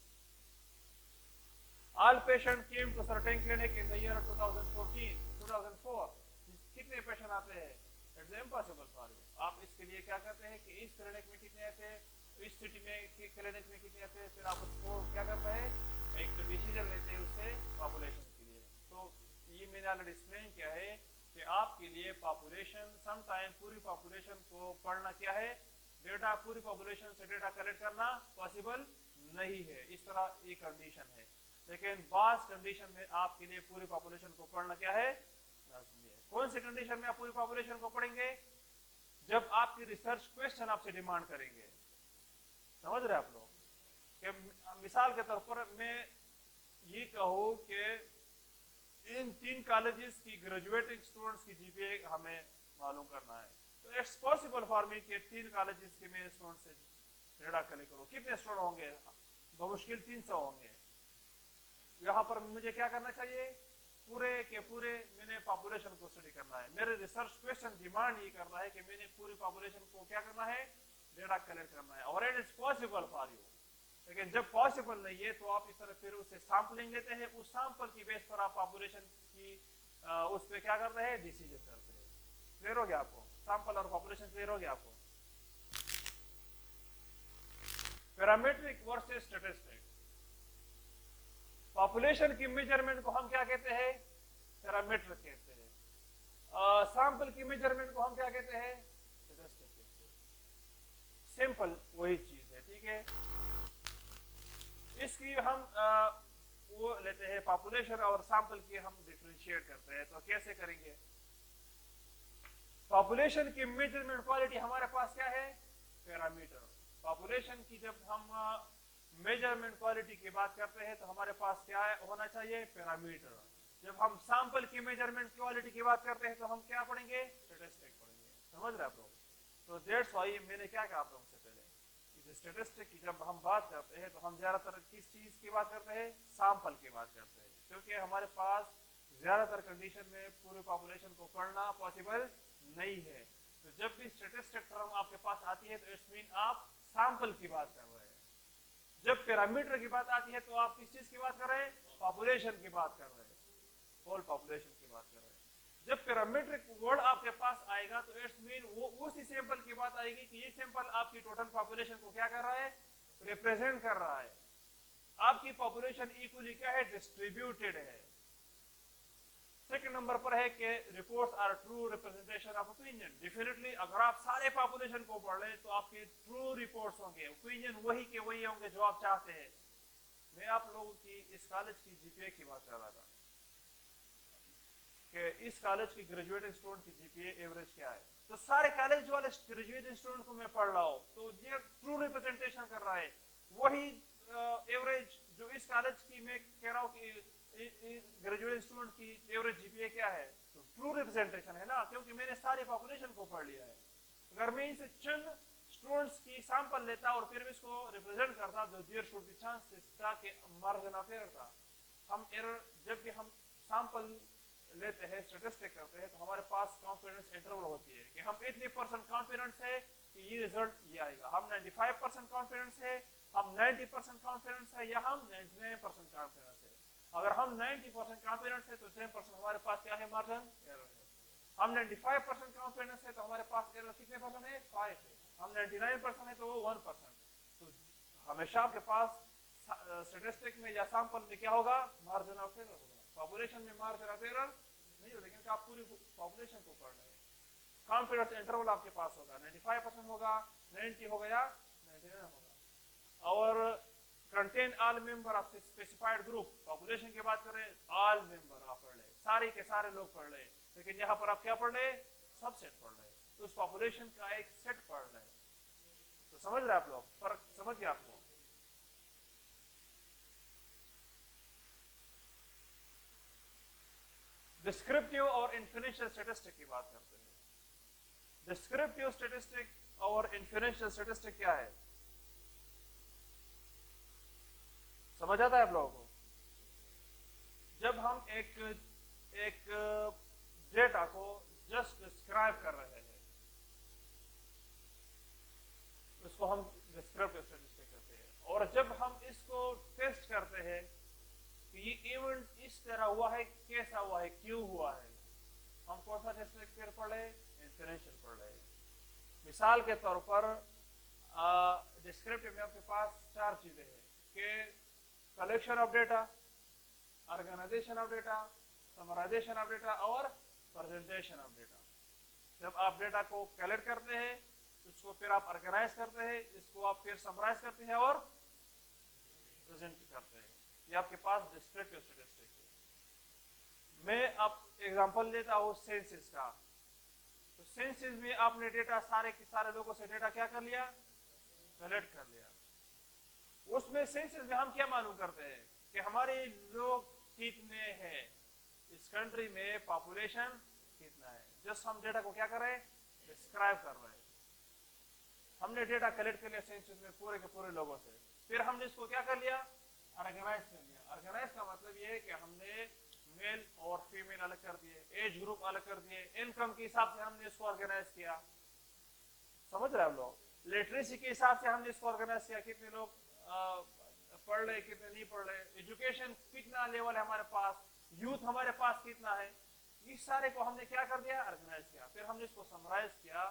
All patient came to certain clinic in the year 2004। कितने पेशेंट आते हैं, इट्स इम्पॉसिबल फॉर यू। आप इसके लिए क्या करते हैं कि इस क्लिनिक में कितने आते हैं, इस सिटी में के क्लिनिक में कितने आते हैं, फिर आप उसको क्या करते हैं, एक डिसीजन लेते हैं उससे पॉपुलेशन के लिए। तो ये मैंने ऑलरेडी एक्सप्लेन किया है कि आपके लिए पॉपुलेशन समटाइम पूरी पॉपुलेशन को पढ़ना क्या है, डेटा पूरी पॉपुलेशन से डेटा कलेक्ट करना पॉसिबल नहीं है। इस तरह एक कंडीशन है, लेकिन बास कंडीशन में आपके लिए पूरी पॉपुलेशन को पढ़ना क्या है, लाजमी है। कौन सी कंडीशन में आप पूरी पॉपुलेशन को पढ़ेंगे, जब आपकी रिसर्च क्वेश्चन आपसे डिमांड करेंगे। समझ रहे आप लोग कि मिसाल के तौर पर मैं ये कहूँ कि इन 3 कॉलेजेस की ग्रेजुएटिंग स्टूडेंट्स की जीपीए हमें मालूम करना है, तो इट्स पॉसिबल फॉर मी कि 3 कॉलेजेस के मेरे स्टूडेंट से डेटा कलेक्ट करो। कितने स्टूडेंट होंगे, बमुश्किल 300 होंगे। यहाँ पर मुझे क्या करना चाहिए, पूरे के पूरे मैंने पॉपुलेशन को स्टडी करना है। मेरे रिसर्च क्वेश्चन डिमांड ये करना है कि मैंने पूरी पॉपुलेशन को क्या करना है, डेटा कलेक्ट करना है, और it is possible for you. लेकिन जब पॉसिबल नहीं है तो आप इस तरह फिर उससे सैंपलिंग लेते हैं, उस सैंपल की बेस पर आप पॉपुलेशन की उस पर क्या कर रहे हैं, डिसीजन करते हैं। क्लियर हो गया आपको, सैंपल और पॉपुलेशन क्लियर हो गया आपको। Parametric versus statistic. पॉपुलेशन की मेजरमेंट को हम क्या कहते हैं, पैरामीट्रिक कहते हैं। सैंपल की मेजरमेंट को हम क्या कहते हैं, स्टैटिस्टिक कहते हैं। सिंपल वही चीज है, ठीक है। इसकी हम वो लेते हैं पॉपुलेशन और सैंपल की हम डिफरेंशिएट करते हैं। तो कैसे करेंगे, पॉपुलेशन की मेजरमेंट क्वालिटी हमारे पास क्या है, पैरामीटर। पॉपुलेशन की जब हम मेजरमेंट क्वालिटी की बात करते हैं तो हमारे पास क्या होना चाहिए, पैरामीटर। जब हम सैंपल की मेजरमेंट क्वालिटी की बात करते हैं तो हम क्या पढ़ेंगे, स्टैटिस्टिक पढ़ेंगे। समझ रहे आप लोग। तो दैट्स व्हाई मैंने क्या कहा था उनसे पहले, स्टैटिस्टिक की जब हम बात करते हैं तो हम ज्यादातर किस चीज की बात करते हैं, सैंपल की बात करते हैं, क्योंकि हमारे पास ज्यादातर कंडीशन में पूरी पॉपुलेशन को पढ़ना पॉसिबल नहीं है। तो जब भी स्टैटिस्टिक टर्म आपके पास आती है तो इट्स मीन आप सैंपल की बात कर रहे हैं। जब पैरामीटर की बात आती है तो आप किस चीज की बात कर रहे हैं? पॉपुलेशन की बात कर रहे हैं, होल पॉपुलेशन की बात कर रहे हैं। जब पैरामीट्रिक वर्ड आपके पास आएगा तो इट्स मीन वो उसी सैंपल की बात आएगी कि ये सैंपल आपकी टोटल पॉपुलेशन को क्या कर रहा है? रिप्रेजेंट कर रहा है। आपकी पॉपुलेशन इक्वली क्या है? डिस्ट्रीब्यूटेड है। सेकंड नंबर पर है कि reports are true representation of opinion. Definitely अगर आप सारे पॉपुलेशन को पढ़ लें तो आपके ट्रू रिपोर्ट्स होंगे, ओपिनियन वही के वही होंगे जो आप चाहते हैं। मैं आप लोगों की इस कॉलेज की जीपीए की बात कर रहा था कि इस कॉलेज की ग्रेजुएटिंग स्टूडेंट की जीपीए एवरेज क्या है। तो सारे कॉलेज वाले ग्रेजुएटिंग स्टूडेंट को मैं पढ़ रहा हूँ तो ये ट्रू रिप्रेजेंटेशन कर रहा है। वही एवरेज जो इस कॉलेज की मैं कह रहा हूँ कि ग्रेजुएट स्टूडेंट की एवरेज जीपीए क्या है, तो ट्रू रिप्रेजेंटेशन है ना, क्योंकि मैंने सारी पॉपुलेशन को पढ़ लिया है। अगर मैं इनसे चंद स्टूडेंट्स की सैंपल लेता और फिर इसको रिप्रेजेंट करता तो देयर शुड बी चांसेस था कि मार्जिन ऑफ एरर था। हम एरर जब भी हम सैंपल लेते हैं, स्टैटिस्टिक करते हैं, तो हमारे पास कॉन्फिडेंस इंटरवल होती है कि हम इतने % कॉन्फिडेंस है कि ये रिजल्ट ये आएगा। हम 95% कॉन्फिडेंस है, हम 90% कॉन्फिडेंस है, या हम 99% कॉन्फिडेंस है। अगर हम 90% कॉन्फिडेंस है तो 10% हमारे पास क्या है? मार्जिन एरर है। हम 95% कॉन्फिडेंस है तो हमारे पास एरर कितने % है? 5 है। हम 99% है तो वो 1%। तो हमेशा आपके पास स्टैटिस्टिक में या सैंपल में क्या होगा? मार्जिन ऑफ एरर होगा। पॉपुलेशन में मार्जिन ऑफ एरर नहीं होगा, लेकिन आप पूरी पॉपुलेशन को पढ़ रहे हैं। कॉन्फिडेंस इंटरवल आपके पास होगा 95% होगा, 90 होगा या 99 होगा। और contain all member of specified group, population की बात करें ऑल मेंबर आप पढ़ ले, सारे के सारे लोग पढ़ ले, लेकिन यहाँ पर आप क्या पढ़ ले? सबसेट पढ़ ले। तो उस पॉपुलेशन का एक सेट पढ़ ले। तो समझ रहे आप लोग? फर्क समझ गया आपको? डिस्क्रिप्टिव और इन्फिनिशियल स्टैटिस्टिक की बात करते हैं। डिस्क्रिप्टिव स्टैटिस्टिक और इन्फिनिशियल स्टैटिस्टिक क्या है? समझ आता है आप लोगों को? जब हम एक डेटा को जस्ट डिस्क्राइब कर रहे हैं, उसको हम डिस्क्रिप्टिव स्टैटिस्टिक कहते हैं। और जब हम इसको टेस्ट करते हैं कि ये इवेंट इस तरह हुआ है, कैसा हुआ है, क्यों हुआ है, हम कौन सा स्टैटिस्टिक पढ़ रहे? इन्फिनिशियल पढ़ रहे। मिसाल के तौर पर डिस्क्रिप्टिव में आपके पास 4 चीजें हैं कि collection of data, organization of data, summarization of data और प्रेजेंटेशन ऑफ डेटा। जब आप डेटा को कलेक्ट करते हैं, इसको फिर आप ऑर्गेनाइज करते हैं, इसको आप फिर समराइज करते हैं और प्रेजेंट करते हैं। ये आपके पास डिस्क्रिप्टिव स्टैटिस्टिक है। मैं अब एग्जांपल लेता हूँ सेंसस का। तो सेंसस में आपने डेटा सारे के सारे लोगों से डेटा क्या कर लिया? कलेक्ट कर लिया। उसमें सेंसस में हम क्या मालूम करते हैं कि हमारे लोग कितने हैं, इस कंट्री में पॉपुलेशन कितना है। जस्ट हम डेटा को क्या कर रहे हैं? डिस्क्राइब कर रहे हैं। हमने डेटा कलेक्ट कर लिया सेंसस में पूरे के पूरे लोगों से, फिर हमने इसको क्या कर लिया? ऑर्गेनाइज कर लिया। ऑर्गेनाइज का मतलब ये है कि हमने मेल और फीमेल अलग कर दिए, एज ग्रुप अलग कर दिए, इनकम के हिसाब से हमने इसको ऑर्गेनाइज किया। समझ रहे हैं आप लोग? लिटरेसी के हिसाब से हमने इसको ऑर्गेनाइज किया, कितने लोग पढ़ रहे, कितने नहीं पढ़ रहे, एजुकेशन कितना लेवल है हमारे पास, यूथ हमारे पास कितना है, इस सारे को हमने क्या कर दिया? ऑर्गेनाइज किया। फिर हमने इसको समराइज किया।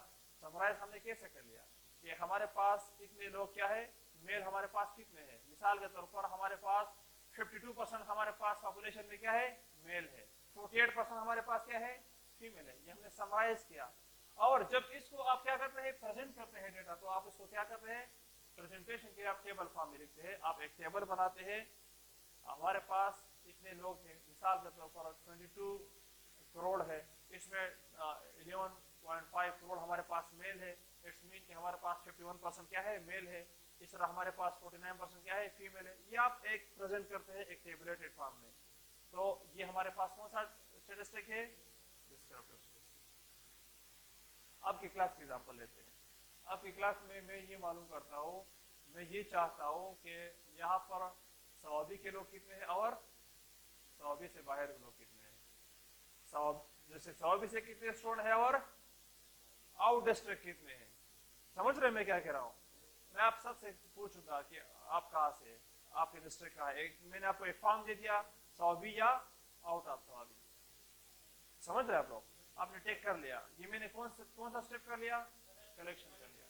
समराइज हमने कैसे कर लिया कि हमारे पास इतने लोग क्या है, मेल हमारे पास कितने हैं। मिसाल के तौर पर हमारे पास 52% हमारे पास पॉपुलेशन में क्या है? मेल है। 48% हमारे पास क्या है? फीमेल है। ये हमने समराइज किया। और जब इसको आप क्या करते हैं? प्रेजेंट करते हैं डेटा, तो आप इसको क्या करते हैं? प्रेजेंटेशन के आप टेबल फॉर्म में लिखते हैं। आप एक टेबल बनाते हैं, हमारे पास इतने लोग हैं, मिसाल के तौर पर 22 करोड़ है, इसमें 11.5 करोड़ हमारे पास मेल है। इट्स मीन कि हमारे पास 51% क्या है? मेल है। इस तरह हमारे पास 49% क्या है? फीमेल है। ये आप एक प्रेजेंट करते हैं एक टेबलेटेड फॉर्म में। तो ये हमारे पास कौन सा स्टैटिस्टिक है? Descriptive statistic. आपकी क्लास की एग्जांपल लेते हैं। आपकी क्लास में मैं ये मालूम करता हूँ, मैं ये चाहता हूँ कि यहाँ पर सऊदी के लोग कितने हैं और सऊदी से बाहर के लोग कितने हैं। जैसे सऊदी से कितने स्टूडेंट है और आउट डिस्ट्रिक्ट कितने हैं। समझ रहे मैं क्या कह रहा हूँ? मैं आप सबसे पूछूंगा कि आप कहाँ से, आपके डिस्ट्रिक्ट का है। मैंने आपको एक फॉर्म दे दिया, सवाबी या आउट ऑफ सवाबी, समझ रहे आप लोग? आपने टेक कर लिया, ये मैंने कौन सा स्टेप कर लिया, कलेक्शन कर लिया।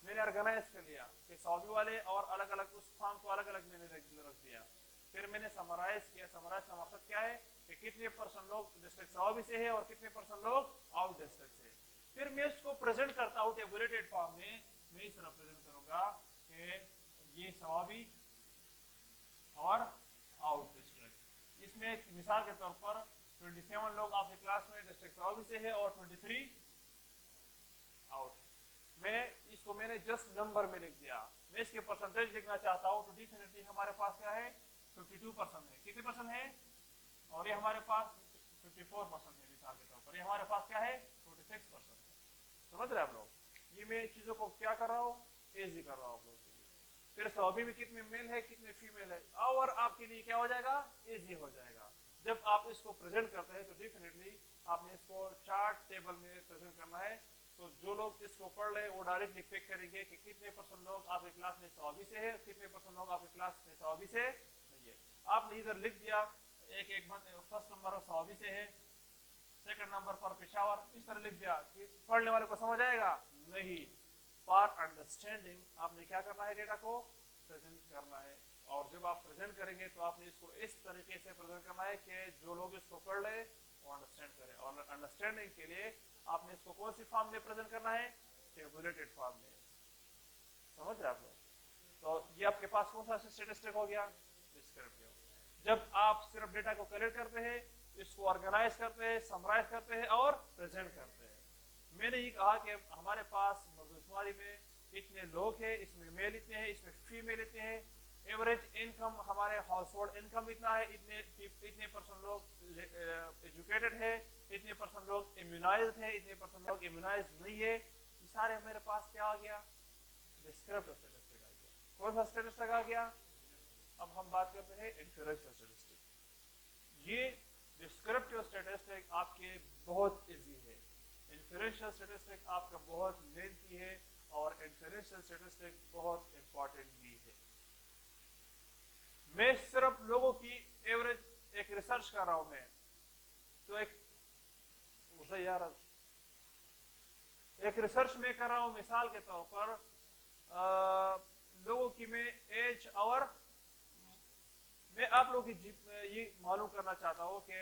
मैंने ऑर्गेनाइज कर लिया कि सवाबी वाले और अलग अलग उस फॉर्म को अलग अलग मैंने रख दिया। फिर मैंने समराइज किया। समराइज का मकसद क्या है कि कितने परसेंट लोग डिस्ट्रिक्ट सवाबी से है और कितने परसेंट लोग आउट डिस्ट्रिक्ट से। फिर मैं इसको प्रेजेंट करता हूँ टेबुलेटेड फॉर्म में। मैं इस तरह प्रेजेंट करूंगा कि ये सवाबी और आउट डिस्ट्रिक्ट। इसमें मिसाल के तौर पर 27 लोग आपके क्लास में डिस्ट्रिक्ट सवाबी से है और 23 आउट। मैं इसको मैंने जस्ट नंबर में लिख दिया। मैं इसके परसेंटेज लिखना चाहता हूँ तो डेफिनेटली हमारे पास क्या है, 52% है। कितने परसेंट है? और ये हमारे पास 54% है। मिसाल के तौर पर ये हमारे पास क्या है, 46% है। समझ रहे आप लोग? ये मैं चीजों को क्या कर रहा हूँ, इजी कर रहा हूँ आप लोगों के लिए। फिर सवाबी में कितने मेल है कितने फीमेल है, और आपके लिए क्या हो जाएगा, इजी हो जाएगा। जब आप इसको प्रेजेंट करते हैं तो डेफिनेटली आपने इसको चार्ट टेबल में प्रेजेंट करना है। तो जो लोग इसको पढ़ रहे हैं वो डायरेक्टली पिक करेंगे कि कितने परसेंट लोग आपके क्लास में सवाबी से है, कितने परसेंट लोग आपके क्लास में सवाबी से नहीं है। आपने इधर लिख दिया एक फर्स्ट नंबर सवाबी से है, सेकंड नंबर पर पेशावर, इस तरह लिख दिया कि पढ़ने वाले को समझ आएगा नहीं। फॉर अंडरस्टैंडिंग आपने क्या करना है, डेटा को प्रेजेंट करना है। और जब आप प्रेजेंट करेंगे तो आपने इसको इस तरीके से प्रेजेंट करना है कि जो लोग इसको पढ़ ले वो अंडरस्टैंड करें। और अंडरस्टैंडिंग के लिए आपने इसको कौन सी फॉर्म में प्रेजेंट करना है, टेबुलेटेड फॉर्म में। समझ रहे आप लोग? तो ये आपके पास कौन सा स्टैटिस्टिक हो गया, डिस्क्रिप्टिव। जब आप सिर्फ डेटा को कलेक्ट करते हैं, इसको ऑर्गेनाइज करते हैं, समराइज करते हैं और प्रेजेंट करते हैं। मैंने ये कहा कि हमारे पास मर्दशुमारी में इतने लोग हैं, इसमें मेल इतने हैं, इसमें फीमेल इतने हैं। एवरेज इनकम हमारे हाउस होल्ड इनकम इतना है, इतने परसेंट लोग एजुकेटेड है, इतने परसेंट लोग इम्यूनाइज्ड है, इतने परसेंट लोग इम्यूनाइज्ड नहीं है। ये सारे मेरे पास क्या आ गया, डिस्क्रिप्टिव स्टैटिस्टिक आ गया। कौन सा स्टैटिस्टिक आ गया? अब हम बात करते हैं इन्फ्रेंशियल स्टैटिस्टिक। ये डिस्क्रिप्टिव स्टैटिस्टिक आपके बहुत इजी है, इन्फ्रेंशियल स्टैटिस्टिक आपका बहुत लेंथी है और इन्फ्रेंशियल स्टैटिस्टिक बहुत इंपॉर्टेंट भी है। मैं सिर्फ लोगों की एवरेज एक रिसर्च कर रहा हूं मैं, तो एक रिसर्च में कर रहा हूं। मिसाल के तौर पर लोगों की मैं एज और मैं आप लोगों की ये मालूम करना चाहता हूं कि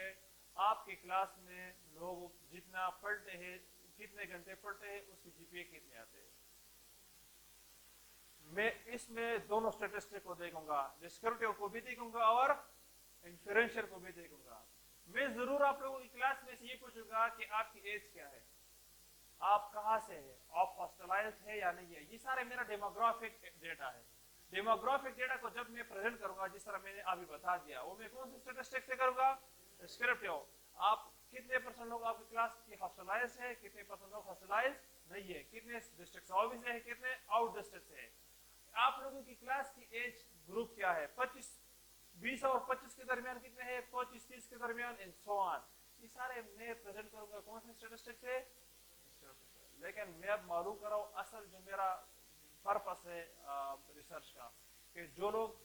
आपके क्लास में लोग जितना पढ़ते हैं, कितने घंटे पढ़ते हैं, उसके जीपीए कितने आते हैं। मैं इसमें दोनों स्टैटिस्टिक को देखूंगा, डिस्क्रिप्टिव को भी देखूंगा और इन्फ्रेंशियल को भी देखूंगा। मैं जरूर आप लोगों की क्लास में से ये पूछूंगा कि आपकी एज क्या है, आप कहां से है, आप हॉस्टलाइज्ड है या नहीं है। ये सारे मेरा डेमोग्राफिक डेटा है। डेमोग्राफिक डेटा को जब मैं प्रेजेंट करूंगा, जिस तरह मैंने अभी बता दिया, वो मैं कौन से स्टैटिस्टिक से करूंगा, डिस्क्रिप्टिव। आप कितने परसेंट लोग आपकी क्लास की हॉस्टलाइज्ड है, कितने परसेंट लोग हॉस्टलाइज्ड नहीं है, कितने डिस्ट्रिक्ट सवाबी से है, कितने आउट डिस्ट्रिक्ट से है। आप लोगों की क्लास की एज ग्रुप क्या है, 20 और 25 के दरमियान कितने हैं, 25-30 के दरमियान, एंड सो ऑन। ये सारे मैं प्रेजेंट करूंगा कौन से स्टैटिस्टिक से, लेकिन मैं अब मालूम कर रहा हूं असल जो मेरा पर्पस है रिसर्च का, कि जो लोग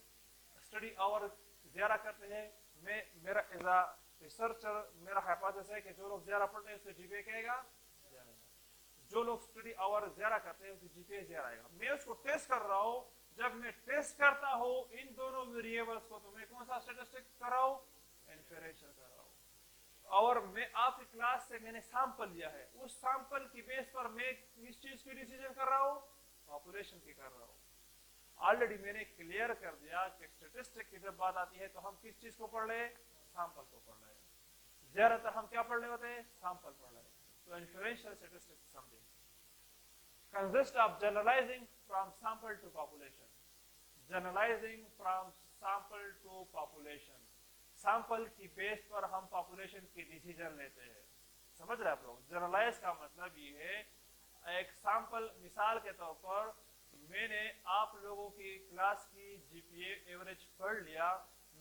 स्टडी आवर ज्यादा करते हैं, मेरा एज अ रिसर्चर मेरा हाइपोथेसिस है कि जो लोग ज्यादा पढ़ते हैं उसके जीपीए क्या आएगा, जो लोग स्टडी आवर ज्यादा करते हैं उसके जीपीए ज्यादा आएगा। मैं उसको टेस्ट कर रहा हूं। जब मैं टेस्ट करता हूं इन दोनों वेरिएबल्स को, तो मैं कौन सा स्टैटिस्टिक कर रहा हूं, इन्फ्रेंशियल कर रहा हूं। और मैं आपकी क्लास से मैंने सैंपल लिया है, उस सैंपल की बेस पर मैं किस चीज की डिसीजन कर रहा हूं, पॉपुलेशन की कर रहा हूं। ऑलरेडी मैंने क्लियर कर दिया कि स्टैटिस्टिक की जब बात आती है तो हम किस चीज को पढ़ रहे हैं, सैंपल को पढ़ रहे हैं। ज्यादातर हम क्या पढ़ रहे होते हैं, सैंपल पढ़ रहे हैं। So inferential statistics is something consists of generalizing from sample to population. Generalizing from sample to population. Sample की बेस पर हम पॉपुलेशन की डिसीजन लेते हैं। समझ रहे आप लोग? जनरलाइज का मतलब ये है, एक सैंपल मिसाल के तौर पर मैंने आप लोगों की क्लास की जीपीए एवरेज पढ़ लिया,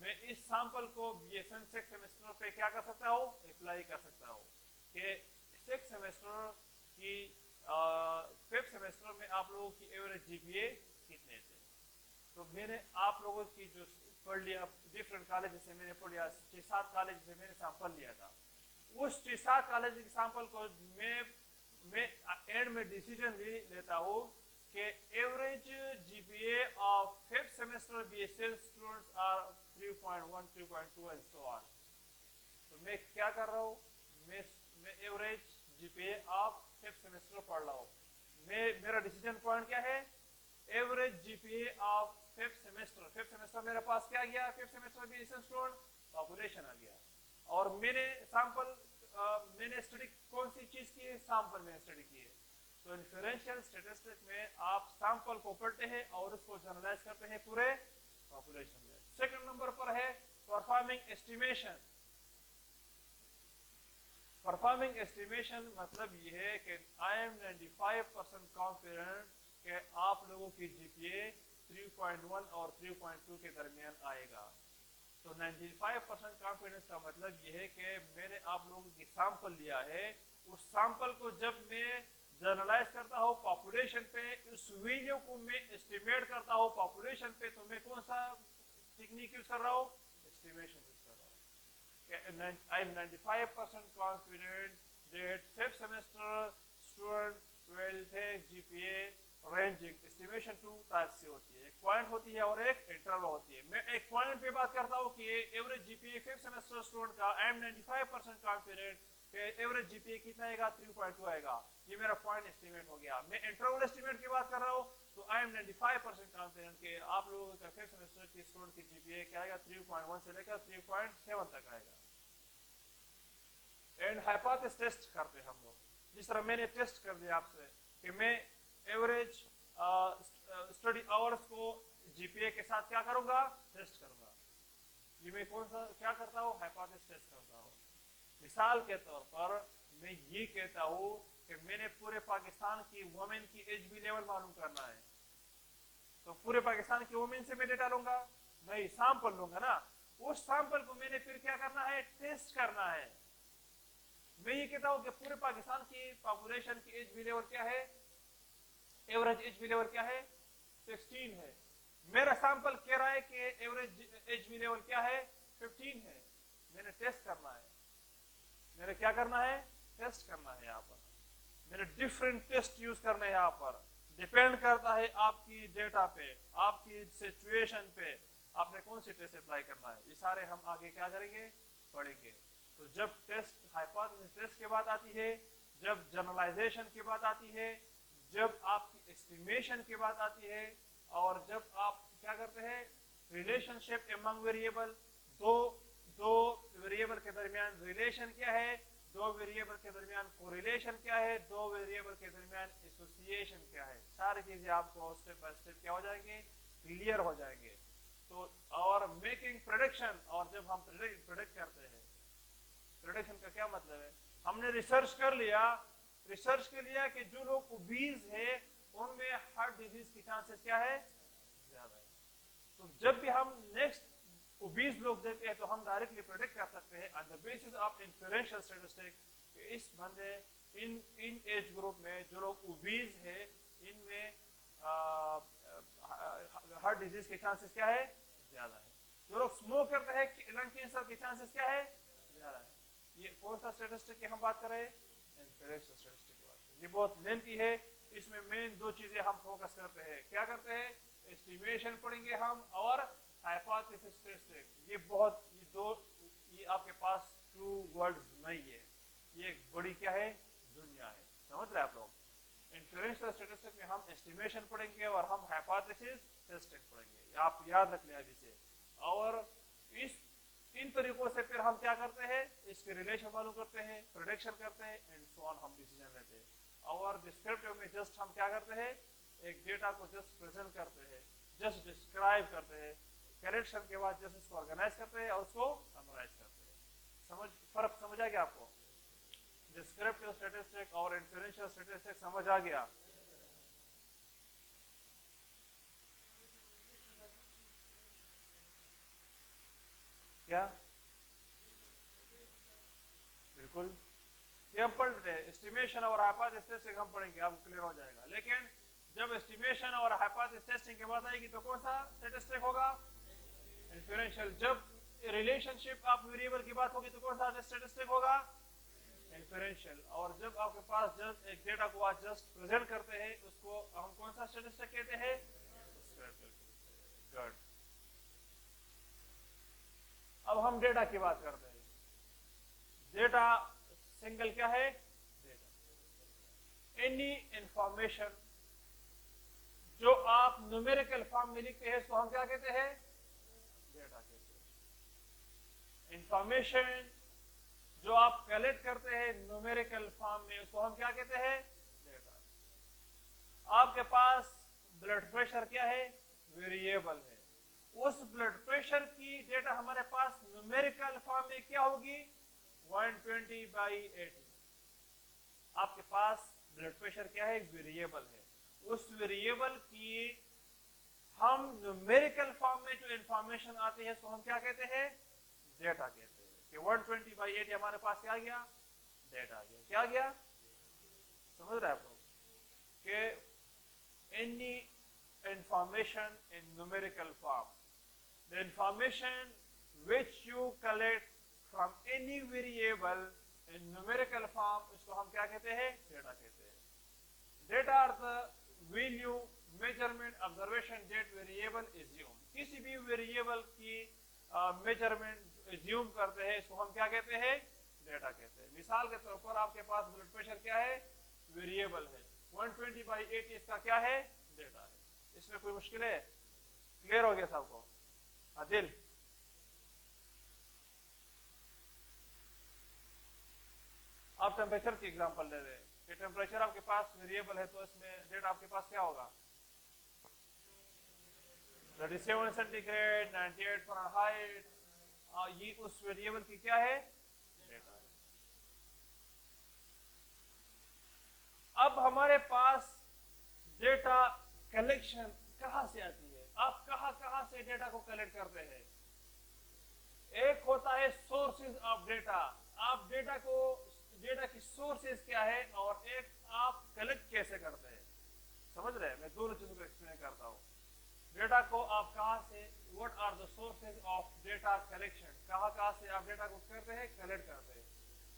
मैं इस सैंपल को बीएसएन 6 सेमेस्टर पे क्या कर सकता हूँ, अप्लाई कर सकता हूँ कि 6 सेमेस्टर की 5th सेमेस्टर में आप लोगों की एवरेज जीपीए कितने थे। तो मैंने आप लोगों की जो पढ़ लिया डिफरेंट कॉलेज से मैंने पढ़ लिया 6-7 कॉलेज से मैंने सैंपल लिया था। उस 6-7 कॉलेज के सैंपल को मैं एंड में डिसीजन लेता हूँ कि average GPA of 5th semester BSL students are 3.1 3.2 and so on. तो मैं क्या कर रहा हूँ, मैं average GPA of 5th semester पढ़ रहा हूँ। मेरा डिसीजन पॉइंट क्या है, average GPA of 5th semester. 5th semester मेरे पास क्या गया, 5th semester BSL student population आ गया। और मैंने स्टडी कौन सी चीज की है, सैंपल में स्टडी की है। तो इन्फ्रेंशियल स्टैटिस्टिक्स में आप सैंपल को पढ़ते हैं और उसको जनरलाइज करते हैं पूरे पॉपुलेशन में। सेकंड नंबर पर है परफॉर्मिंग एस्टिमेशन। परफॉर्मिंग एस्टिमेशन मतलब ये है कि आई एम 95% कॉन्फिडेंट कि आप लोगों की जीपीए 3.1 और 3.2 के दरमियान आएगा। तो 95% कॉन्फिडेंस का मतलब ये है कि मैंने आप लोगों की सैंपल लिया है, उस सैंपल को जब मैं जनरलाइज करता हूँ पॉपुलेशन पे, उस वैल्यू को मैं एस्टिमेट करता हूँ पॉपुलेशन पे, तो मैं कौन सा टेक्निक यूज कर रहा हूँ, एस्टिमेशन यूज कर रहा हूँ। I am 95% confident that 5th semester student will take GPA ranging estimation 2 type से होती है, एक पॉइंट होती है और एक इंटरवल होती है। मैं एक पॉइंट पे बात करता हूँ कि average GPA 5th semester student का आई एम 95% कॉन्फिडेंट कि एवरेज जीपीए कितना आएगा, 3.2 आएगा। ये मेरा पॉइंट एस्टिमेट हो गया। मैं इंटरवल एस्टिमेट की बात कर रहा हूँ, तो आई एम 95% कॉन्फिडेंट कि आप लोगों का 5th सेमेस्टर की स्टूडेंट की जीपीए क्या आएगा, 3.1 से लेकर 3.7 तक आएगा। एंड हाइपोथेसिस टेस्ट करते हैं हम लोग, जिस तरह मैंने टेस्ट कर दिया आपसे कि मैं एवरेज स्टडी आवर्स को जीपीए के साथ क्या करूंगा, टेस्ट करूंगा। ये मैं कौन सा क्या करता हूँ, हाइपोथेसिस टेस्ट करता हूँ। मिसाल के तौर पर मैं ये कहता हूँ कि मैंने पूरे पाकिस्तान की वुमेन की एचबी लेवल मालूम करना है, तो पूरे पाकिस्तान की वुमेन से मैं डेटा लूंगा, नहीं सैंपल लूंगा ना। उस सैंपल को मैंने फिर क्या करना है, टेस्ट करना है। मैं ये कहता हूं कि पूरे पाकिस्तान की पॉपुलेशन की एचबी लेवल क्या है, एवरेज एचबी लेवल क्या है, 16 है। मेरा सैंपल कह रहा है कि एवरेज एचबी लेवल क्या है, 15 है। मैंने टेस्ट करना है, मेरे क्या करना है, टेस्ट करना है। यहाँ पर मेरे डिफरेंट टेस्ट यूज करने हैं। यहाँ पर डिपेंड करता है आपकी डेटा पे, आपकी सिचुएशन पे, आपने कौन सी टेस्ट अप्लाई करना है। ये सारे हम आगे क्या करेंगे, पढ़ेंगे। तो जब टेस्ट हाइपोथेसिस टेस्ट की बात आती है, जब जनरलाइजेशन की बात आती है, जब आपकी एस्टिमेशन की बात आती है, और जब आप क्या करते हैं, रिलेशनशिप अमंग वेरिएबल, दो वेरिएबल के दरमियान रिलेशन क्या है, दो वेरिएबल के दरमियान कोरिलेशन क्या है, दो वेरिएबल के दरमियान एसोसिएशन क्या है, सारी चीजें आपको स्टेप बाय स्टेप क्या हो जाएंगे, क्लियर हो जाएंगे। तो और मेकिंग प्रेडिक्शन, और जब हम प्रेडिक्ट करते हैं, प्रेडिक्शन का क्या मतलब है, हमने रिसर्च कर लिया कि जो लोग ओबीज है उनमें हार्ट डिजीज की चांसेस क्या है, ज्यादा है। तो जब भी हम नेक्स्ट ओबीज लोग देखते हैं तो हम डायरेक्टली प्रेडिक्ट कर सकते हैं on the basis of inferential statistic कि इस बंदे इन एज ग्रुप में जो लोग ओबीज है इनमें हार्ट डिजीज के चांसेस क्या है, ज्यादा है। जो लोग स्मोक करते हैं लंग कैंसर के चांसेस क्या है, ज्यादा है। ये कौन सा स्टैटिस्टिक की हम बात कर रहे हैं, इन्फ्रेंशियल स्टैटिस्टिक की बात। ये बहुत लेंथी है, इसमें मेन दो चीजें हम फोकस करते हैं। क्या करते हैं, एस्टिमेशन पढ़ेंगे हम और हाइपोथेसिस टेस्टिंग। ये आपके पास टू वर्ड्स नहीं है, ये एक बड़ी क्या है, दुनिया है। समझ रहे आप लोग। इन्फ्रेंशियल स्टैटिस्टिक में हम एस्टिमेशन पढ़ेंगे और हम हाइपोथेसिस टेस्टिंग पढ़ेंगे, आप याद रख लें अभी से। और इन तरीकों से फिर हम क्या करते हैं, इसके रिलेशन मालूम करते हैं, प्रेडिक्शन करते हैं, एंड सो ऑन हम डिसीजन लेते हैं। और डिस्क्रिप्टिव में जस्ट हम क्या करते हैं, एक डेटा को जस्ट प्रेजेंट करते हैं, जस्ट डिस्क्राइब करते हैं, करेक्शन के बाद जस्ट इसको ऑर्गेनाइज करते हैं और उसको समराइज करते हैं। फर्क समझ आ गया आपको, डिस्क्रिप्टिव स्टैटिस्टिक और इन्फ्रेंशियल स्टैटिस्टिक समझ आ गया। क्या, बिल्कुल ये हम पढ़ रहे हैं, एस्टिमेशन और हाइपोथेसिस हम पढ़ेंगे, आपको क्लियर हो जाएगा। लेकिन जब एस्टिमेशन और हाइपोथेसिस टेस्टिंग के बाद आएगी तो कौन सा स्टैटिस्टिक होगा? इन्फरेंशियल। जब रिलेशनशिप ऑफ वेरिएबल की बात होगी तो कौन सा स्टैटिस्टिक होगा? इन्फरेंशियल। और जब आपके पास जस्ट एक डेटा को आप जस्ट प्रेजेंट करते हैं उसको हम कौन सा स्टैटिस्टिक कहते हैं? गुड। अब हम डेटा की बात करते हैं। डेटा सिंगल क्या है? डेटा। एनी इंफॉर्मेशन जो आप न्यूमेरिकल फॉर्म में लिखते हैं उसको हम क्या कहते हैं? डेटा कहते हैं। इंफॉर्मेशन जो आप कलेक्ट करते हैं न्यूमेरिकल फॉर्म में उसको हम क्या कहते हैं? डेटा। आपके पास ब्लड प्रेशर क्या है? वेरिएबल है। उस ब्लड प्रेशर की डेटा हमारे पास न्यूमेरिकल फॉर्म में क्या होगी? 120/80। आपके पास ब्लड प्रेशर क्या है? वेरिएबल है। उस वेरिएबल की हम न्यूमेरिकल फॉर्म में जो इंफॉर्मेशन आती है उसको हम क्या कहते हैं? डेटा कहते हैं। कि 120/80 हमारे पास क्या आ गया? डेटा आ गया। क्या आ गया? समझ रहे हैं आप लोग? कि any information in numerical form, the information which you collect from any variable in numerical form, इसको हम क्या कहते हैं? डेटा कहते हैं। डेटा अर्थ value, measurement, observation, date, variable, एज्यूम। किसी भी वेरिएबल की मेजरमेंट एज्यूम करते हैं इसको हम क्या कहते हैं? डेटा कहते हैं। मिसाल के तौर पर आपके पास ब्लड प्रेशर क्या है? वेरिएबल है। 120/80 इसका क्या है? डेटा है। इसमें कोई मुश्किल है? क्लियर हो गया सबको? आदिल, आप टेम्परेचर की एग्जांपल ले रहे हैं कि टेम्परेचर आपके पास वेरिएबल है तो इसमें डेटा आपके पास क्या होगा? 37 सेंटीग्रेड, 98 फ़ारेनहाइट, ये उस वेरिएबल की क्या है? डेटा है। अब हमारे पास डेटा कलेक्शन कहां से आती है? आप कहां से डेटा को कलेक्ट करते हैं? एक होता है सोर्सेज ऑफ डेटा। आप डेटा की सोर्सेज क्या है और एक आप कलेक्ट कैसे करते हैं। समझ रहे हैं? मैं दोनों चीजों को एक्सप्लेन करता हूं। डेटा को आप कहां से, what are the sources of data collection, कहां से आप डेटा को करते हैं? कलेक्ट करते हैं।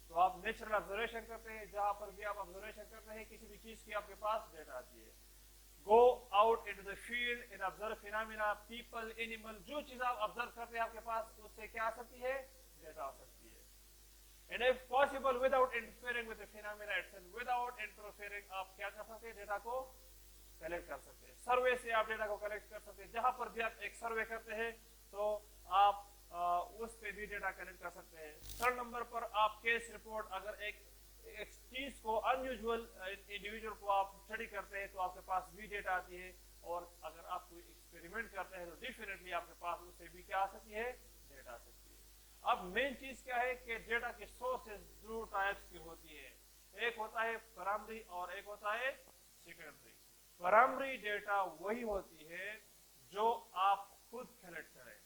तो आप नेचुरल ऑब्जर्वेशन करते हैं, जहां पर भी आप ऑब्जर्वेशन करते हैं किसी भी चीज की आपके पास डेटा आती है। Go out into the field and observe phenomena, people, animal, जो चीज आप ऑब्जर्व करते हैं आपके पास उससे क्या आ सकती है? डेटा आ सकती है। And if possible without interfering with the phenomena itself, without interfering आप क्या कर सकते हैं? डेटा को कलेक्ट कर सकते हैं। सर्वे से आप डेटा को कलेक्ट कर सकते हैं। जहां पर भी आप एक सर्वे करते हैं तो आप उस पे भी डेटा कलेक्ट कर सकते हैं। थर्ड नंबर पर आप केस रिपोर्ट, अगर एक चीज को अनयूजुअल इंडिविजुअल को आप स्टडी करते हैं तो आपके पास भी डेटा आती है। और अगर आप कोई एक्सपेरिमेंट करते हैं तो डेफिनेटली आपके पास उससे भी क्या आ सकती है? डेटा आ सकती है। अब मेन चीज क्या है कि डेटा के सोर्सेज दो टाइप्स की होती है। एक होता है प्राइमरी और एक होता है सेकेंडरी। प्राइमरी डेटा वही होती है जो आप खुद कलेक्ट करें।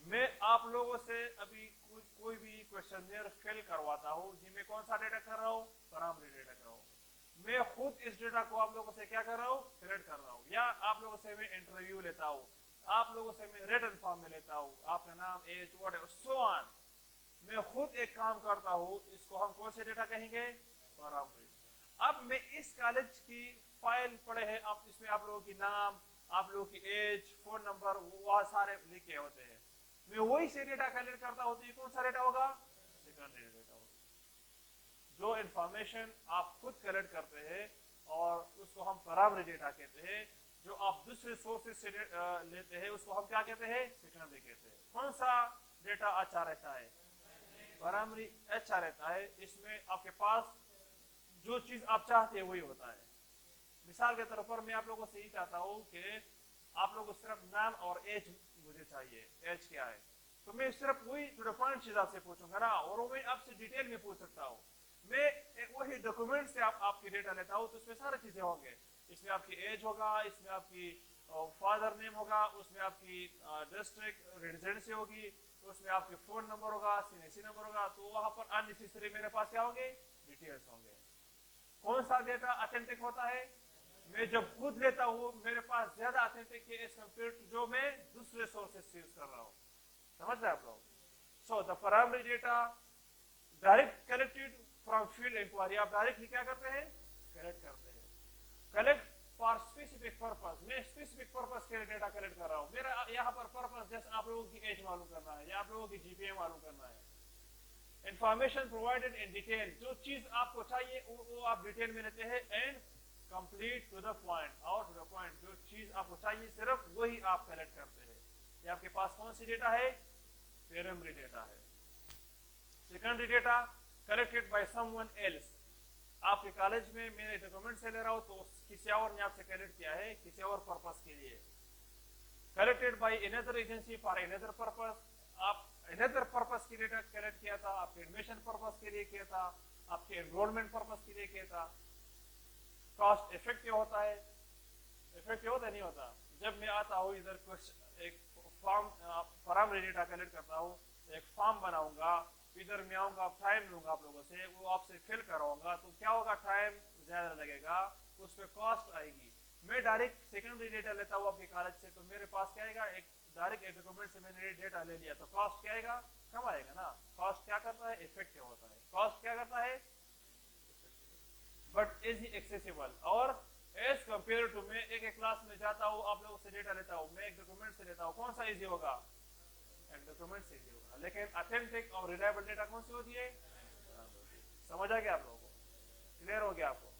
मैं आप लोगों से अभी कोई भी क्वेश्चनर फिल करवाता हूं जिनमें कौन सा डेटा कर रहा हूं? प्राइमरी डेटा कर रहा हूं। मैं खुद इस डेटा को आप लोगों से क्या कर रहा हूं? कलेक्ट कर रहा हूं। या आप लोगों से मैं इंटरव्यू लेता हूं, आप लोगों से मैं रिटन फॉर्म में लेता हूं, आपका नाम, एज, व्हाटएवर, सो ऑन। मैं खुद एक काम करता हूं, इसको हम कौन से डेटा कहेंगे? प्राइमरी। अब मैं इस कॉलेज की फाइल पढ़े हैं, आप इसमें आप लोगों की नाम, आप लोगों की एज, फोन नंबर, वो सारे लिखे होते हैं। मैं वही से डेटा कलेक्ट करता हूं तो ये कौन सा डेटा होगा? सेकेंडरी डेटा होगा। जो इंफॉर्मेशन आप खुद कलेक्ट करते हैं और उसको हम प्राइमरी डेटा कहते हैं। जो आप दूसरे सोर्सेज से लेते हैं उसको हम क्या कहते हैं? सेकेंडरी कहते हैं। कौन सा डेटा अच्छा रहता है? प्राइमरी अच्छा रहता है। इसमें आपके पास जो चीज आप चाहते हैं वही होता है। मिसाल के तौर पर मैं आप लोगों से यही चाहता हूं कि आप लोगों को सिर्फ नाम और एज मुझे चाहिए, एज क्या है, तो मैं सिर्फ वही टू द पॉइंट चीज आपसे पूछूंगा ना, और मैं आपसे डिटेल में पूछ सकता हूँ। मैं वही डॉक्यूमेंट से आपकी डेटा लेता हूँ तो उसमें सारी चीजें होंगे। इसमें आपकी एज होगा, इसमें आपकी फादर नेम होगा, उसमें आपकी डिस्ट्रिक्ट रेजिडेंसी होगी, उसमें आपके फोन नंबर होगा, सीएनसी नंबर होगा। तो वहां पर अननेसेसरी मेरे पास क्या होंगे? डिटेल्स होंगे। कौन सा डेटा ऑथेंटिक होता है? मैं जब खुद लेता हूँ मेरे पास ज्यादा ऑथेंटिक है एज कम्पेयर टू जो मैं दूसरे सोर्सेस से यूज कर रहा हूँ। समझ रहे आप लोग? So the primary data direct collected from field inquiry, आप डायरेक्टली क्या करते हैं, कलेक्ट करते हैं। कलेक्ट फॉर स्पेसिफिक पर्पस, मैं स्पेसिफिक पर्पस के लिए डेटा कलेक्ट कर रहा हूँ। मेरा यहाँ पर पर्पस जैसे आप लोगों की एज मालूम करना है या आप लोगों की जीपीए मालूम करना है। इंफॉर्मेशन प्रोवाइडेड इन डिटेल, जो चीज आपको चाहिए वो आप डिटेल में लेते हैं। And complete to the point, और टू द पॉइंट, जो चीज आपको चाहिए सिर्फ वही आप कलेक्ट करते हैं। ये आपके पास कौन सी डेटा है, प्राइमरी डेटा है। Secondary data collected by someone else, आपके कॉलेज में मैं डॉक्यूमेंट से ले रहा हूं तो किसी और ने आपसे कलेक्ट किया है किसी और पर्पस के लिए। Collected by another agency for another purpose, आप अनदर पर्पस के लिए कलेक्ट किया था, आपके एडमिशन पर्पस के लिए किया था, आपके एनरोलमेंट पर्पस के लिए किया था। कॉस्ट इफेक्टिव होता है, इफेक्टिव होता है नहीं होता? जब मैं आता हूँ इधर कुछ एक फॉर्म डेटा कलेक्ट करता हूँ, एक फॉर्म बनाऊंगा, इधर मैं आऊंगा, टाइम लूंगा आप लोगों से, वो आपसे फिल कराऊंगा, तो क्या होगा, टाइम ज्यादा लगेगा, उस पर कॉस्ट आएगी। मैं डायरेक्ट सेकेंडरी डेटा लेता हूँ आपके कॉलेज से, तो मेरे पास क्या आएगा, एक डायरेक्ट एक डॉक्यूमेंट से मैंने डेटा ले लिया, तो कॉस्ट क्या आएगा, कम आएगा ना। कॉस्ट क्या करता है, इफेक्टिव होता है। कॉस्ट क्या करता है, बट इज एक्सेसिबल। और एज कंपेयर टू मैं एक क्लास में जाता हूँ, आप लोगों से डेटा लेता हूँ, मैं एक डॉक्यूमेंट से लेता हूँ, कौन सा इजी होगा, एक डॉक्यूमेंट से इजी होगा। लेकिन ऑथेंटिक और रिलायबल डेटा कौन सी होती है, समझ आ गया आप लोगों को, क्लियर हो गया आपको?